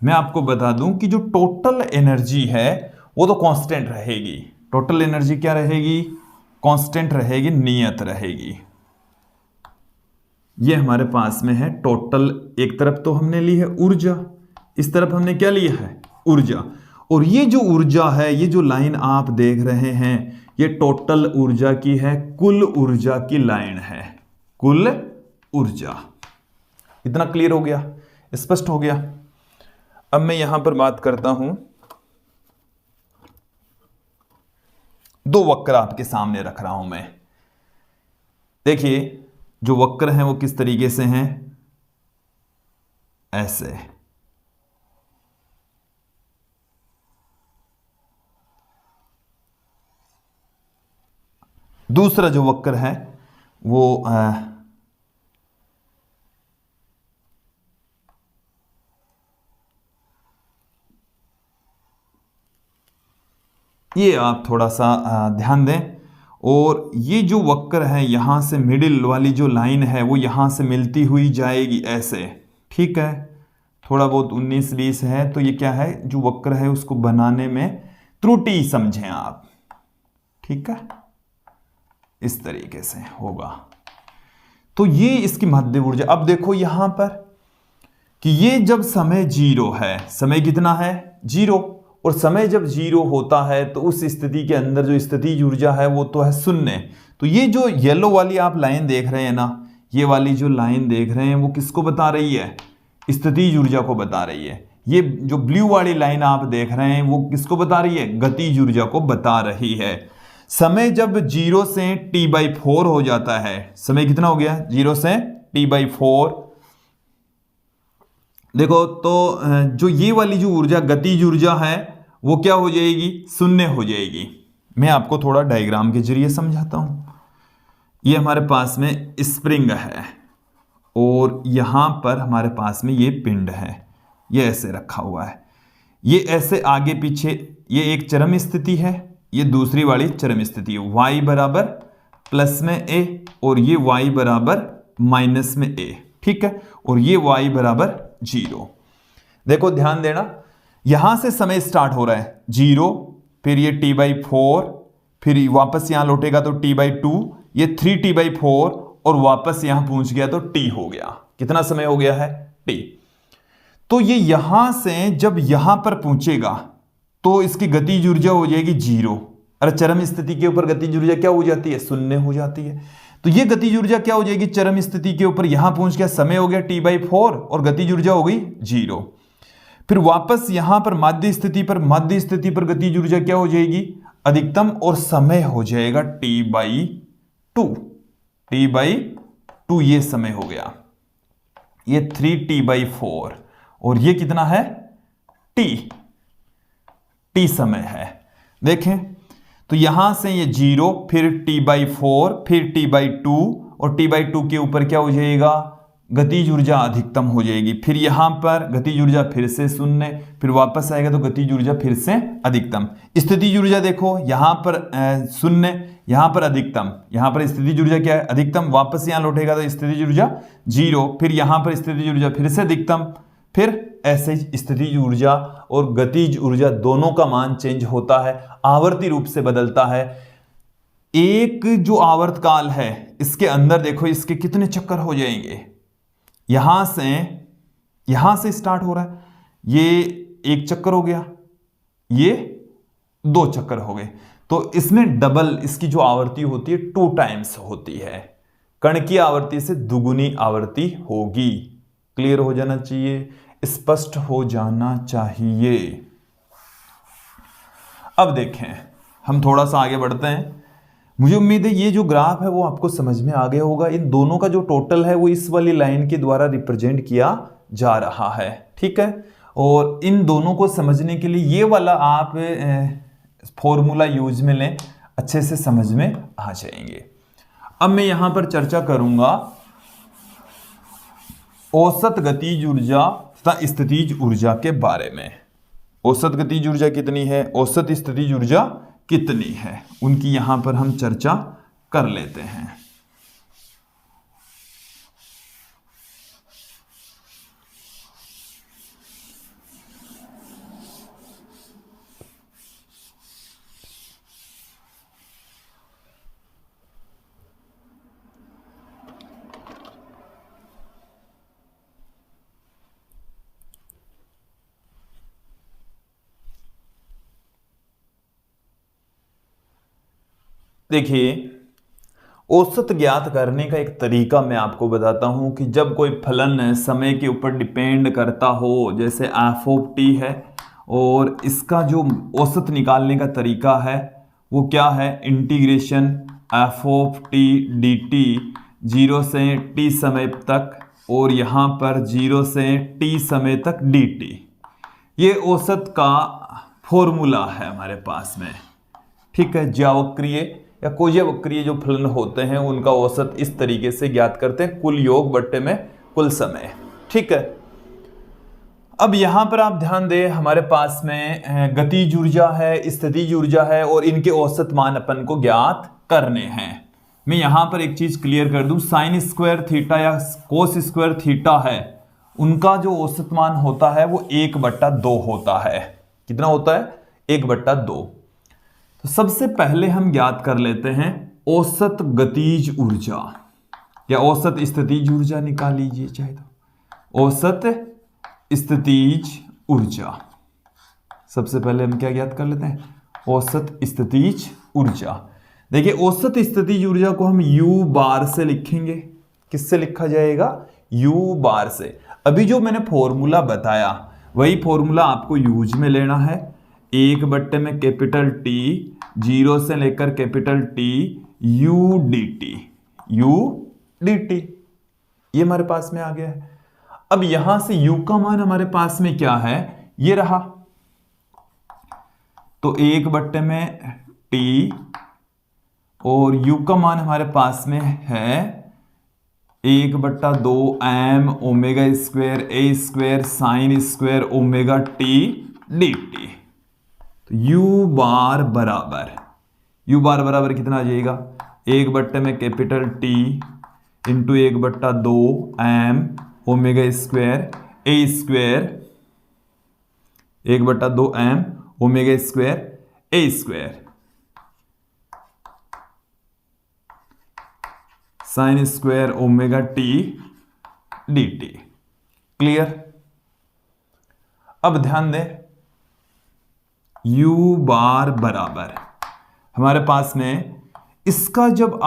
मैं आपको बता दूं कि जो टोटल एनर्जी है वो तो कांस्टेंट रहेगी। टोटल एनर्जी क्या रहेगी, कांस्टेंट रहेगी, नियत रहेगी। ये हमारे पास में है टोटल। एक तरफ तो हमने ली है ऊर्जा, इस तरफ हमने क्या लिया है, ऊर्जा। और ये जो ऊर्जा है, ये जो लाइन आप देख रहे हैं, ये टोटल ऊर्जा की है, कुल ऊर्जा की लाइन है, कुल ऊर्जा। इतना क्लियर हो गया, स्पष्ट हो गया। अब मैं यहां पर बात करता हूं, दो वक्र आपके सामने रख रहा हूं मैं। देखिए जो वक्र हैं वो किस तरीके से हैं, ऐसे। दूसरा जो वक्र है वो ये आप थोड़ा सा ध्यान दें। और ये जो वक्र है, यहां से मिडिल वाली जो लाइन है वो यहां से मिलती हुई जाएगी ऐसे, ठीक है। थोड़ा बहुत 19-20 है, तो ये क्या है, जो वक्र है उसको बनाने में त्रुटि समझें आप, ठीक है, इस तरीके से होगा। तो ये इसकी मध्य ऊर्जा। अब देखो यहां पर कि ये जब समय 0 है, समय कितना है, 0, और समय जब 0 होता है तो उस स्थिति के अंदर जो स्थितिज ऊर्जा है वो तो है 0। तो ये जो येलो वाली आप लाइन देख रहे हैं ना, ये वाली जो लाइन देख रहे हैं वो किसको बता रही है, स्थितिज ऊर्जा को बता रही है। ये जो ब्लू वाली लाइन आप देख रहे हैं वो किसको बता रही है, गतिज ऊर्जा को बता रही है। समय जब 0 से T/4 हो जाता है, समय कितना हो गया, 0 से T/4, देखो तो जो ये वाली जो ऊर्जा गतिज ऊर्जा है वो क्या हो जाएगी, 0 हो जाएगी। मैं आपको थोड़ा डायग्राम के जरिए समझाता हूं। ये हमारे पास में स्प्रिंग है और यहां पर हमारे पास में ये पिंड है, ये ऐसे रखा हुआ है, ये ऐसे आगे पीछे, ये एक चरम स्थिति है, ये दूसरी वाली चरम स्थिति है। y बराबर प्लस में a और ये y बराबर माइनस में a, ठीक है, और ये y बराबर 0। देखो ध्यान देना, यहां से समय स्टार्ट हो रहा है 0, फिर ये T/4, फिर वापस यहां लौटेगा तो T/2, ये 3T/4 और वापस यहां पहुंच गया तो T हो गया। कितना समय हो गया है, T। तो ये यहां से जब यहां पर पहुंचेगा तो इसकी गतिज ऊर्जा हो जाएगी 0। अरे चरम स्थिति के ऊपर गतिज ऊर्जा क्या हो जाती है, 0 हो जाती है। तो ये गतिज ऊर्जा क्या हो जाएगी, चरम स्थिति के ऊपर यहां पहुंच गया, समय हो गया T/4 और गतिज ऊर्जा हो गई 0। फिर वापस यहां पर माध्य स्थिति पर गतिज ऊर्जा क्या हो जाएगी, अधिकतम, और समय हो जाएगा T/2। T/2 ये समय हो गया, ये 3T/4 और ये कितना है, T समय है। देखें तो यहां से ये 0, फिर T/4, फिर T/2 और T/2 के ऊपर क्या हो जाएगा, गतिज ऊर्जा अधिकतम हो जाएगी। फिर यहां पर गतिज ऊर्जा फिर से 0, फिर वापस आएगा तो गतिज ऊर्जा फिर से अधिकतम। स्थितिज ऊर्जा देखो यहां पर 0, यहां पर अधिकतम, यहां पर स्थितिज ऊर्जा क्या है, अधिकतम, वापस यहां लौटेगा तो स्थितिज ऊर्जा 0, फिर यहां पर स्थितिज ऊर्जा फिर से अधिकतम, फिर ऐसे स्थितिज ऊर्जा और गतिज ऊर्जा दोनों का मान चेंज होता है, आवर्ती रूप से बदलता है। एक जो आवर्त काल है इसके अंदर देखो इसके कितने चक्कर हो जाएंगे, यहां से यहां से स्टार्ट हो रहा है, ये एक चक्कर हो गया, ये 2 चक्कर हो गए, तो इसमें डबल इसकी जो आवृत्ति होती है 2 टाइम्स होती है, कण की आवृत्ति से दुगुनी आवृत्ति होगी। क्लियर हो जाना चाहिए, स्पष्ट हो जाना चाहिए। अब देखें, हम थोड़ा सा आगे बढ़ते हैं। मुझे उम्मीद है ये जो ग्राफ है वो आपको समझ में आ गया होगा। इन दोनों का जो टोटल है वो इस वाली लाइन के द्वारा रिप्रेजेंट किया जा रहा है, ठीक है। और इन दोनों को समझने के लिए ये वाला आप फॉर्मूला यूज में लें, अच्छे से समझ में आ जाएंगे। अब मैं यहां पर चर्चा करूंगा औसत गतिज ऊर्जा तथा स्थितिज ऊर्जा के बारे में। औसत गतिज ऊर्जा कितनी है, औसत स्थितिज ऊर्जा कितनी है, उनकी यहां पर हम चर्चा कर लेते हैं। देखिए, औसत ज्ञात करने का एक तरीका मैं आपको बताता हूं कि जब कोई फलन समय के ऊपर डिपेंड करता हो, जैसे एफ ऑफ टी है, और इसका जो औसत निकालने का तरीका है वो क्या है, integration F of T D T 0 से टी समय तक, और यहाँ पर 0 से टी समय तक डी टी। ये औसत का फॉर्मूला है हमारे पास में, ठीक है। ज्यावक्रिय या कोज्यावक्रिय जो फलन होते हैं उनका औसत इस तरीके से ज्ञात करते हैं, कुल योग बट्टे में कुल समय, ठीक है। अब यहां पर आप ध्यान दें, हमारे पास में गतिज ऊर्जा है, स्थितिज ऊर्जा है, और इनके औसत मान अपन को ज्ञात करने हैं। मैं यहां पर एक चीज क्लियर कर दूं, साइन स्क्वायर थीटा या कोस स्क्वायर थीटा है, उनका जो औसत मान होता है वो 1/2 होता है। कितना होता है, 1/2। तो सबसे पहले हम ज्ञात कर लेते हैं औसत गतिज ऊर्जा या औसत स्थितिज ऊर्जा, निकाल लीजिए चाहे तो। औसत स्थितिज ऊर्जा, सबसे पहले हम क्या ज्ञात कर लेते हैं, औसत स्थितिज ऊर्जा। देखिए, औसत स्थितिज ऊर्जा को हम U बार से लिखेंगे। किससे लिखा जाएगा, U बार से। अभी जो मैंने फॉर्मूला बताया वही फॉर्मूला आपको यूज में लेना है। 1/में कैपिटल T 0 से लेकर capital T U dt, U dt, ये हमारे पास में आ गया है। अब यहां से U का मान हमारे पास में क्या है, ये रहा। तो 1/में T और U का मान हमारे पास में है 1/2 m omega square a square sine square omega t dt। तो U बार बराबर कितना आ जाएगा, 1/में capital T into 1/2 m omega square a square 1/2 m omega square a square sine square omega t dt। Clear. अब ध्यान दें, U bar बराबर हमारे पास में इसका जब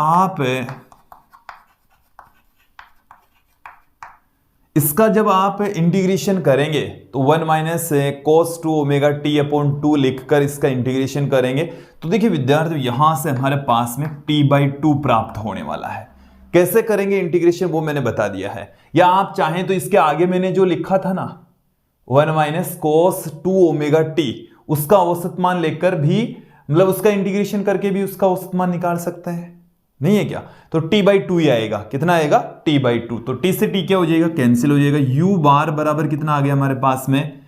आप इंटीग्रेशन करेंगे तो 1 minus cos 2 omega t upon 2 लिखकर इसका इंटीग्रेशन करेंगे तो देखिए विद्यार्थियों, यहां से हमारे पास में t/2 प्राप्त होने वाला है। कैसे करेंगे इंटीग्रेशन वो मैंने बता दिया है, या आप चाहें तो इसके आगे मैंने जो लिखा था ना 1 माइनस cos 2 ओमेगा t, उसका औसत मान लेकर भी, मतलब उसका इंटीग्रेशन करके भी उसका औसत मान निकाल सकते हैं, नहीं है क्या। तो t/2 ही आएगा। कितना आएगा, t/2। तो t से t क्या हो जाएगा, कैंसिल हो जाएगा। U बार बराबर कितना आ गया हमारे पास में,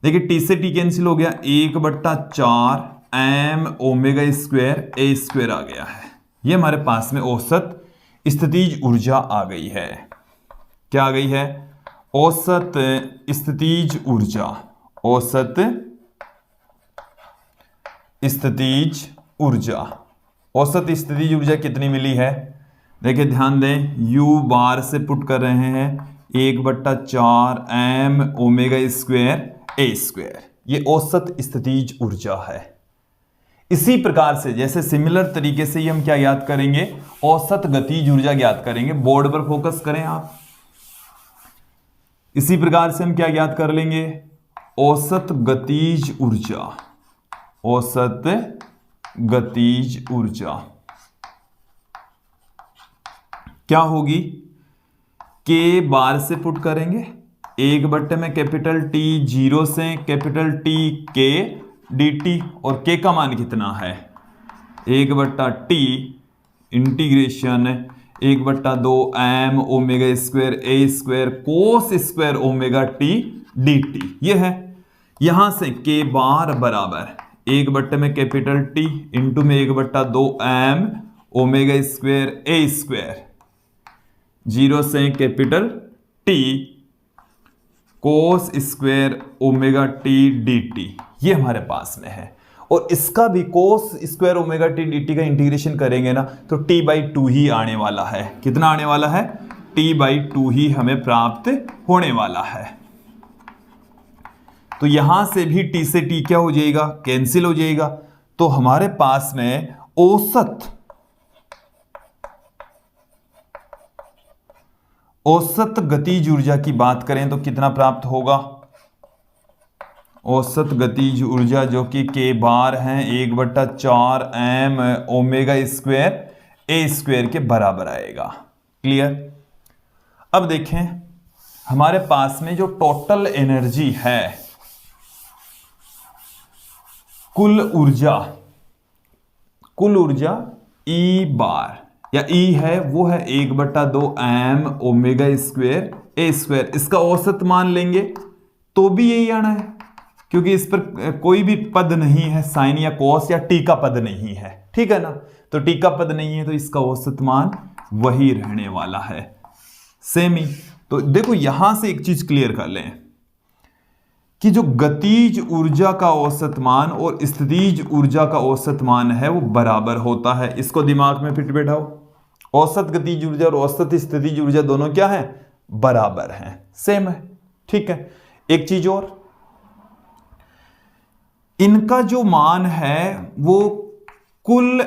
देखिए t से t कैंसिल हो गया, 1/4 m omega square a square आ गया है। ये हमारे पास में औसत स्थितिज ऊर्जा आ गई है। क्या आ गई है, औसत स्थितिज ऊर्जा। औसत स्थितिज ऊर्जा, औसत स्थितिज ऊर्जा कितनी मिली है, देखिए ध्यान दें, U बार से पुट कर रहे हैं 1/4m⍵² ये औसत स्थितिज ऊर्जा है। इसी प्रकार से जैसे सिमिलर तरीके से ही हम क्या ज्ञात करेंगे, औसत गतिज ऊर्जा ज्ञात करेंगे। बोर्ड पर फोकस करें आप। इसी प्रकार से हम क्या ज्ञात कर लेंगे, औसत गतिज ऊर्जा। औसत गतिज ऊर्जा क्या होगी, के बार से पुट करेंगे 1/T 0 से T के dt, और के का मान कितना है 1/T integration 1/2m⍵²a² cos²ω t dt ये है। यहां से के बार बराबर 1/T इंटू में 1/2m⍵²a², 0 से T cos²ω t dt ये हमारे पास में है। और इसका भी cos²ω t dt का इंटीग्रेशन करेंगे ना तो t/2 ही आने वाला है। कितना आने वाला है, t/2 ही हमें प्राप्त होने वाला है। तो यहां से भी t से t क्या हो जाएगा, कैंसिल हो जाएगा। तो हमारे पास में औसत गतिज ऊर्जा की बात करें तो कितना प्राप्त होगा, औसत गतिज ऊर्जा जो कि के बार है 1/4m⍵²a² के बराबर आएगा। क्लियर। अब देखें हमारे पास में जो टोटल एनर्जी है, कुल ऊर्जा E बार या E है वो है 1/2m⍵²a²। इसका औसत मान लेंगे तो भी यही आना है, क्योंकि इस पर कोई भी पद नहीं है, साइन या कॉस या टी का पद नहीं है, ठीक है ना। तो टी का पद नहीं है तो इसका औसत मान वही रहने वाला है, सेम ही। तो देखो यहां से एक चीज क्लियर कर लें कि जो गतिज ऊर्जा का औसत मान और स्थितिज ऊर्जा का औसत मान है वो बराबर होता है। इसको दिमाग में फिट बैठाओ, औसत गतिज ऊर्जा और औसत स्थितिज ऊर्जा दोनों क्या है, बराबर हैं, सेम है, ठीक है। एक चीज और, इनका जो मान है वो कुल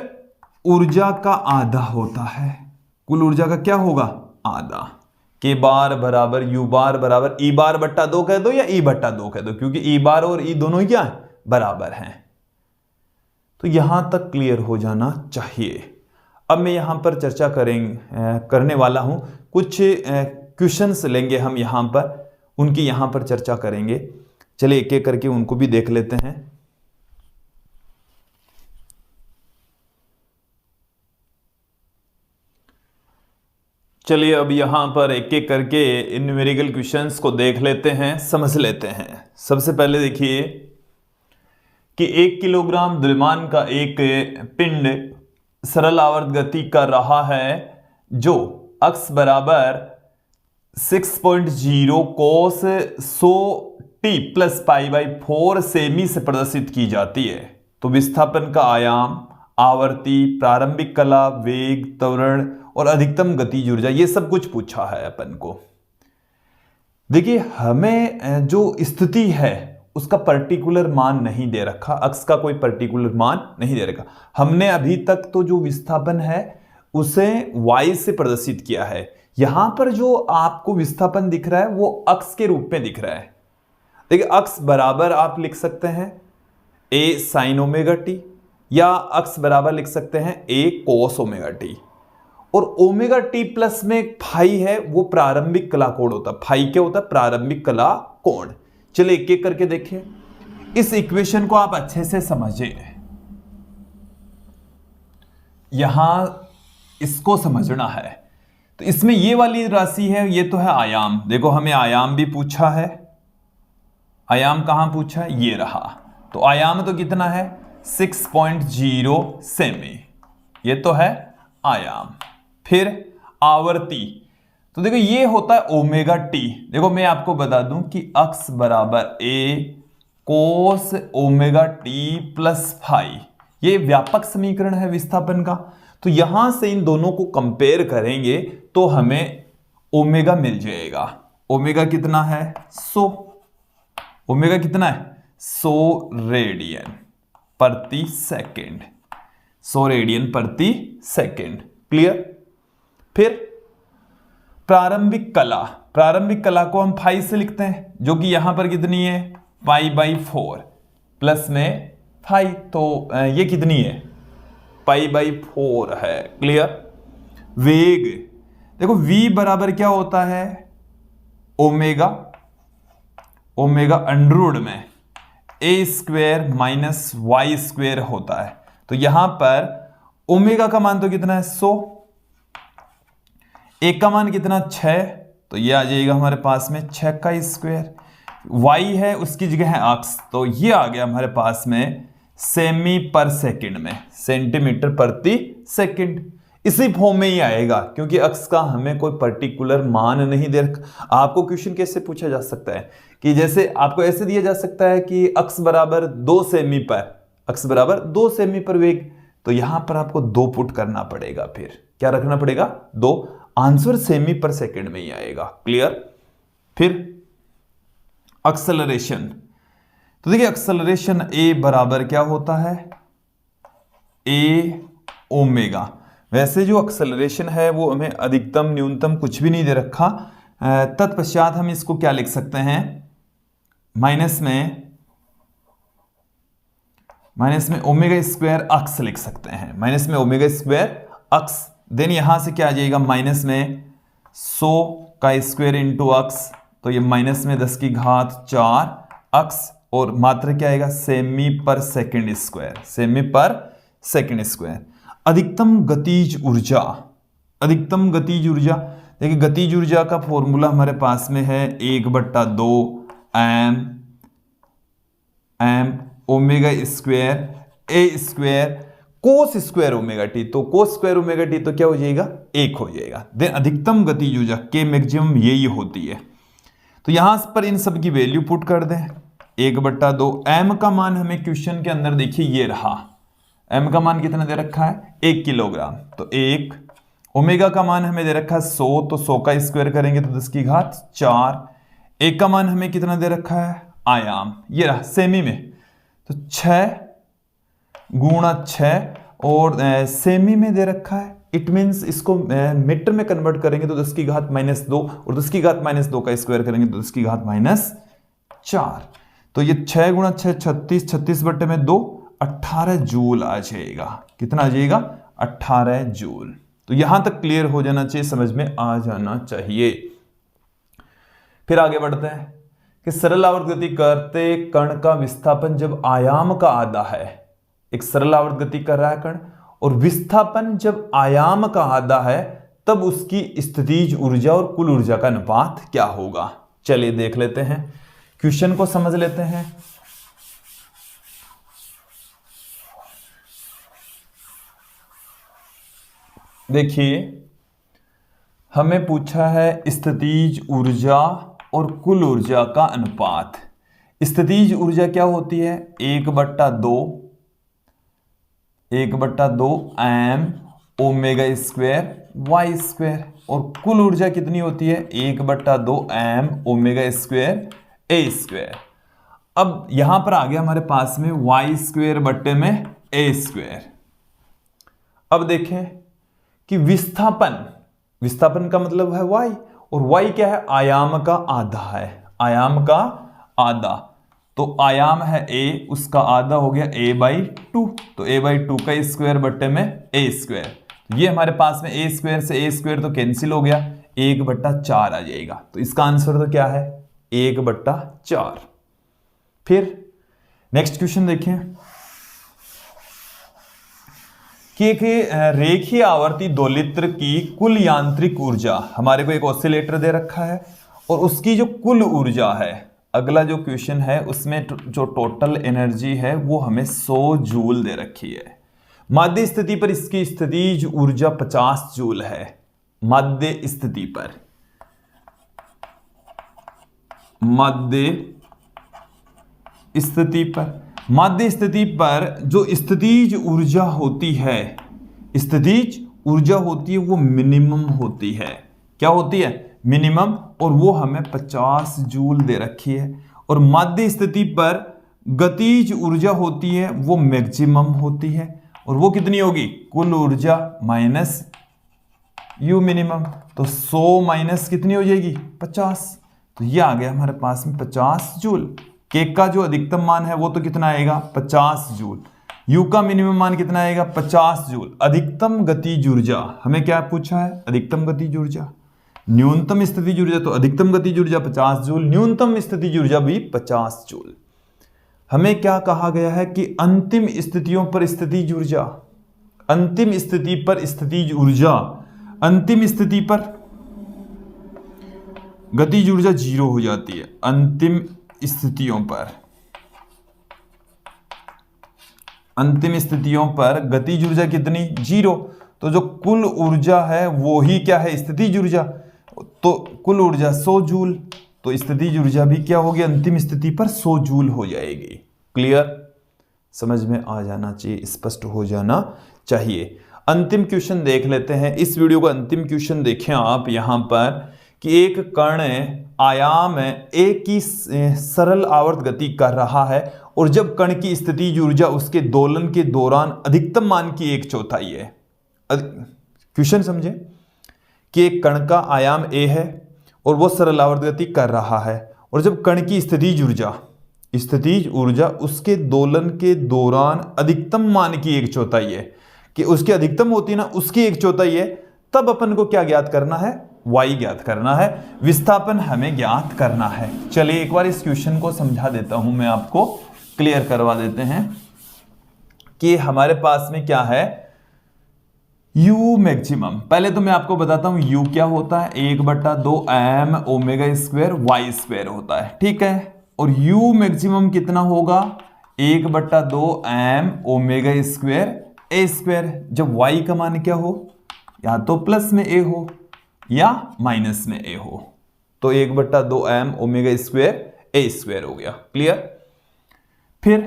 ऊर्जा का आधा होता है। कुल ऊर्जा का क्या होगा, आधा। के बार बराबर यू बार बराबर ई बार बट्टा 2 कह दो या ई बट्टा 2 कह दो, क्योंकि ई बार और ई दोनों ही क्या है, बराबर हैं। तो यहां तक क्लियर हो जाना चाहिए। अब मैं यहां पर चर्चा करने वाला हूं, कुछ क्वेश्चंस लेंगे हम यहां पर, उनकी यहां पर चर्चा करेंगे। चलिए एक एक करके उनको भी देख लेते हैं। चलिए अब यहां पर एक एक करके इन न्यूमेरिकल क्वेश्चंस को देख लेते हैं, समझ लेते हैं। सबसे पहले देखिए कि 1 किलोग्राम द्रव्यमान का एक पिंड सरल आवर्त गति कर रहा है जो अक्स बराबर 6.0 cos 100t + π/4 सेमी से प्रदर्शित की जाती है। तो विस्थापन का आयाम, आवर्ती, प्रारंभिक कला, वेग, त्वरण और अधिकतम गतिज ऊर्जा, ये सब कुछ पूछा है अपन को। देखिए हमें जो स्थिति है उसका पर्टिकुलर मान नहीं दे रखा, अक्स का कोई पर्टिकुलर मान नहीं दे रखा। हमने अभी तक तो जो विस्थापन है उसे y से प्रदर्शित किया है। यहां पर जो आपको विस्थापन दिख रहा है वो अक्स के रूप में दिख रहा है। देखिए अक्स बराबर आप लिख सकते हैं a sin ω t, या अक्स बराबर लिख सकते हैं a cos ω t, और ओमेगा टी प्लस में फाई है वो प्रारंभिक कला कोण होता है। फाई क्या होता है, प्रारंभिक कला कोण। चलिए एक एक करके देखिए। इस इक्वेशन को आप अच्छे से समझिए, यहां इसको समझना है। तो इसमें ये वाली राशि है, ये तो है आयाम। देखो हमें आयाम भी पूछा है, आयाम कहां पूछा है, ये रहा। तो आयाम तो कितना है 6.0 सेमी, ये तो है आयाम। फिर आवर्ती, तो देखो ये होता है ओमेगा टी। देखो मैं आपको बता दूं कि अक्स बराबर a cos ω t + फाई, ये व्यापक समीकरण है विस्थापन का। तो यहां से इन दोनों को कंपेयर करेंगे तो हमें ओमेगा मिल जाएगा। ओमेगा कितना है 100, ओमेगा कितना है 100 रेडियन प्रति सेकेंड, 100 रेडियन प्रति सेकेंड। क्लियर। फिर प्रारंभिक कला, प्रारंभिक कला को हम फाई से लिखते हैं, जो कि यहां पर कितनी है π/4 प्लस में फाई, तो ये कितनी है π/4 है। क्लियर। वेग, देखो v बराबर क्या होता है ओमेगा, ओमेगा अंडरवुड में a² माइनस y² होता है। तो यहां पर ओमेगा का मान तो कितना है 100, ए का मान कितना 6, तो ये आ जाएगा हमारे पास में 6 का स्क्वायर, y है उसकी जगह है अक्स, तो ये आ गया हमारे पास में सेमी पर सेकंड में, सेंटीमीटर प्रति सेकंड। इसी फॉर्म में ही आएगा क्योंकि अक्स का हमें कोई पर्टिकुलर मान नहीं दे रखा। आपको क्वेश्चन कैसे पूछा जा सकता है कि जैसे आपको ऐसे दिया जा सकता है कि अक्स बराबर 2 सेमी पर, अक्स बराबर 2 सेमी पर वेग, तो यहां पर आपको 2 पुट करना पड़ेगा। फिर क्या रखना पड़ेगा 2, आंसर सेमी पर सेकंड में ही आएगा। क्लियर। फिर एक्सेलरेशन, तो देखिए एक्सेलरेशन ए बराबर क्या होता है ए ओमेगा। वैसे जो एक्सेलरेशन है वो हमें अधिकतम न्यूनतम कुछ भी नहीं दे रखा, तत्पश्चात हम इसको क्या लिख सकते हैं माइनस में ओमेगा स्क्वायर अक्स लिख सकते हैं, माइनस में ओमेगा स्क्वायर अक्स। देन यहां से क्या आ जाएगा माइनस में 100 का स्क्वायर इंटू अक्स, तो ये माइनस में 10 की घात 4 अक्स, और मात्रा क्या आएगा सेमी पर सेकंड स्क्वायर, सेमी पर सेकंड स्क्वायर। अधिकतम गतिज ऊर्जा, अधिकतम गतिज ऊर्जा, देखिए गतिज ऊर्जा का फॉर्मूला हमारे पास में है 1/2 एम ओमेगा स्क्वायर ए square cos square omega t, तो कोस स्क्वायर ओमेगा टी तो क्या हो जाएगा 1 हो जाएगा। देन अधिकतम गतिज ऊर्जा के मैक्सिमम यही होती है, तो यहां पर इन सब की वैल्यू पुट कर दें 1/2। एम का मान हमें क्वेश्चन के अंदर देखिए ये रहा, एम का मान कितना दे रखा है 1 किलोग्राम, तो 1। ओमेगा का मान हमें दे रखा है 100, तो 100 का स्क्वायर करेंगे तो 10 की घात 4। एक का मान हमें कितना दे रखा है आयाम, ये रहा सेमी में, तो 6 गुणा 6, और सेमी में दे रखा है, इट मीन्स इसको मीटर में कन्वर्ट करेंगे तो 10 की घात -2, और 10 की घात -2 का स्क्वायर करेंगे तो 10 की घात -4। तो ये 6 गुणा 6 36, 36/2 18 जूल आ जाएगा। कितना आ जाएगा 18 जूल। तो यहां तक क्लियर हो जाना चाहिए, समझ में आ जाना चाहिए। फिर आगे बढ़ते हैं कि सरल आवर्त गति करते कण का विस्थापन जब आयाम का आधा है, एक सरल आवर्त गति कर रहा है कण और विस्थापन जब आयाम का आधा है, तब उसकी स्थितिज ऊर्जा और कुल ऊर्जा का अनुपात क्या होगा। चलिए देख लेते हैं, क्वेश्चन को समझ लेते हैं। देखिए हमें पूछा है स्थितिज ऊर्जा और कुल ऊर्जा का अनुपात। स्थितिज ऊर्जा क्या होती है 1/2 M omega square Y square, और कुल ऊर्जा कितनी होती है 1/2 एम ओमेगा स्क्वायर ए स्क्वायर। अब यहां पर आ गया हमारे पास में वाई स्क्वायर बट्टे में ए स्क्वायर। अब देखें कि विस्थापन का मतलब है y, और y क्या है आयाम का आधा है, आयाम का आधा, तो आयाम है a, उसका आधा हो गया a/2, तो a/2 का स्क्वायर बट्टे में a स्क्वायर। ये हमारे पास में a स्क्वायर से a स्क्वायर तो कैंसिल हो गया, 1/4 आ जाएगा। तो इसका आंसर तो क्या है 1/4। फिर नेक्स्ट क्वेश्चन देखें कि एक रेखीय आवर्ती दोलित्र की कुल यांत्रिक ऊर्जा, हमारे को एक ऑसिलेटर दे रखा है और उसकी जो कुल ऊर्जा है, अगला जो क्वेश्चन है उसमें जो टोटल एनर्जी है वो हमें 100 जूल दे रखी है। माध्य स्थिति पर इसकी स्थितिज ऊर्जा 50 जूल है। माध्य स्थिति पर, माध्य स्थिति पर जो स्थितिज ऊर्जा होती है, स्थितिज ऊर्जा होती है वो मिनिमम होती है। क्या होती है मिनिमम, और वो हमें 50 जूल दे रखी है। और माध्य स्थिति पर गतिज ऊर्जा होती है वो मैक्सिमम होती है, और वो कितनी होगी, कुल ऊर्जा माइनस यू मिनिमम। तो 100 माइनस कितनी हो जाएगी, 50। तो ये आ गया हमारे पास में 50 जूल। के का जो अधिकतम मान है वो तो कितना आएगा, 50 जूल। यू का मिनिमम मान कितना आएगा, 50 जूल। अधिकतम गतिज ऊर्जा हमें क्या पूछा है, अधिकतम गतिज ऊर्जा। न्यूनतम स्थितिज ऊर्जा, तो अधिकतम गतिज ऊर्जा 50 जूल, न्यूनतम स्थितिज ऊर्जा भी 50 जूल। हमें क्या कहा गया है कि अंतिम स्थितियों पर स्थितिज ऊर्जा, अंतिम स्थिति पर स्थितिज ऊर्जा, अंतिम स्थिति पर गतिज ऊर्जा 0 हो जाती है। अंतिम स्थितियों पर, अंतिम स्थितियों पर गतिज ऊर्जा कितनी, 0। तो जो कुल ऊर्जा है वो ही क्या है, स्थितिज ऊर्जा। तो कुल ऊर्जा 100 जूल, तो स्थितिज ऊर्जा भी क्या होगी, अंतिम स्थिति पर 100 जूल हो जाएगी। क्लियर, समझ में आ जाना चाहिए, स्पष्ट हो जाना चाहिए। अंतिम क्वेश्चन देख लेते हैं। इस वीडियो का अंतिम क्वेश्चन देखें आप यहां पर कि एक कण आयाम ए की सरल आवर्त गति कर रहा है, और जब कण की स्थितिज ऊर्जा उसके दोलन के दौरान अधिकतम मान की 1/4 है। क्वेश्चन समझे कि एक कण का आयाम ए है और वो सरल आवर्त गति कर रहा है, और जब कण की स्थितिज ऊर्जा उसके दोलन के दौरान अधिकतम मान की 1/4 है, कि उसकी अधिकतम होती है ना, उसकी 1/4 है, तब अपन को क्या ज्ञात करना है, y ज्ञात करना है, विस्थापन हमें ज्ञात करना है। चलिए एक बार इस क्वेश्चन को समझा देता हूं, मैं आपको क्लियर करवा देते हैं कि हमारे पास में क्या है, u मैक्सिमम। पहले तो मैं आपको बताता हूं u क्या होता है, 1/2 m omega square Y square होता है, ठीक है। और u मैक्सिमम कितना होगा, 1/2 m ओमेगा स्क्वायर ए स्क्वायर, जब y का मान क्या हो, या तो प्लस में a हो या माइनस में a हो। तो 1/2 m ओमेगा स्क्वायर ए स्क्वायर हो गया। क्लियर। फिर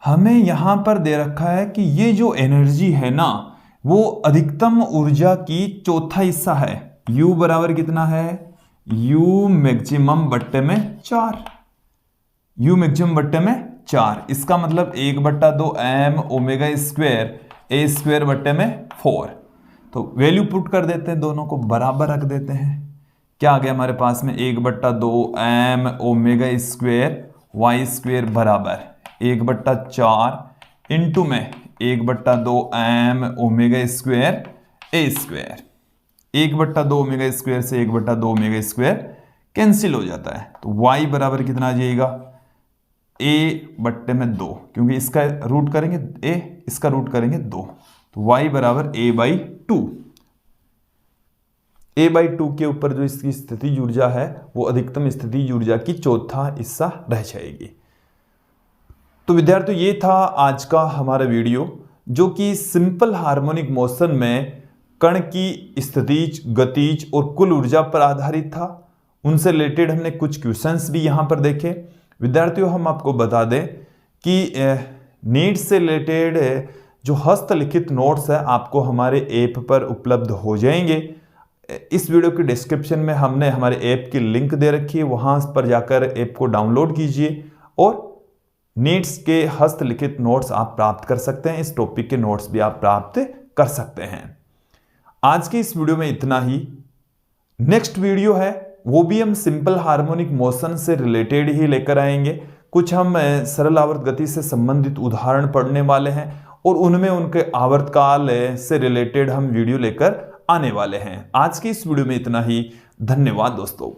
हमें यहां पर दे रखा है कि ये जो एनर्जी है ना, वो अधिकतम ऊर्जा की चौथा हिस्सा है। u बराबर कितना है, u मैक्सिमम बट्टे में 4, u मैक्सिमम बट्टे में 4। इसका मतलब 1/2 m ओमेगा स्क्वायर ए स्क्वायर बट्टे में 4। तो वैल्यू पुट कर देते हैं, दोनों को बराबर रख देते हैं। क्या आ गया हमारे पास में, 1/2 m omega square Y square बराबर 1/4 इंटू में 1/2 m ओमेगा स्क्वायर ए स्क्वायर। 1/2 ओमेगा स्क्वायर से 1/2 ओमेगा स्क्वायर कैंसिल हो जाता है, तो y बराबर कितना आ जाएगा, a/2, क्योंकि इसका रूट करेंगे a, इसका रूट करेंगे 2, तो y बराबर a/2। a/2 के ऊपर जो इसकी स्थितिज ऊर्जा है वो अधिकतम स्थितिज ऊर्जा की चौथा हिस्सा रह जाएगी। तो विद्यार्थियों ये था आज का हमारा वीडियो, जो कि सिंपल हार्मोनिक मोशन में कण की स्थितिज, गतिज और कुल ऊर्जा पर आधारित था। उनसे रिलेटेड हमने कुछ क्वेश्चंस भी यहां पर देखे। विद्यार्थियों हम आपको बता दें कि नीट से रिलेटेड जो हस्तलिखित नोट्स है आपको हमारे ऐप पर उपलब्ध हो जाएंगे। इस वीडियो के डिस्क्रिप्शन में हमने हमारे ऐप की लिंक दे रखी है, वहां पर जाकर ऐप को डाउनलोड कीजिए और नीट्स के हस्तलिखित नोट्स आप प्राप्त कर सकते हैं। इस टॉपिक के नोट्स भी आप प्राप्त कर सकते हैं। आज की इस वीडियो में इतना ही। नेक्स्ट वीडियो है वो भी हम सिंपल हार्मोनिक मोशन से रिलेटेड ही लेकर आएंगे। कुछ हम सरल आवर्त गति से संबंधित उदाहरण पढ़ने वाले हैं और उनमें उनके आवर्तकाल से रिलेटेड हम वीडियो लेकर आने वाले हैं। आज की इस वीडियो में इतना ही। धन्यवाद दोस्तों।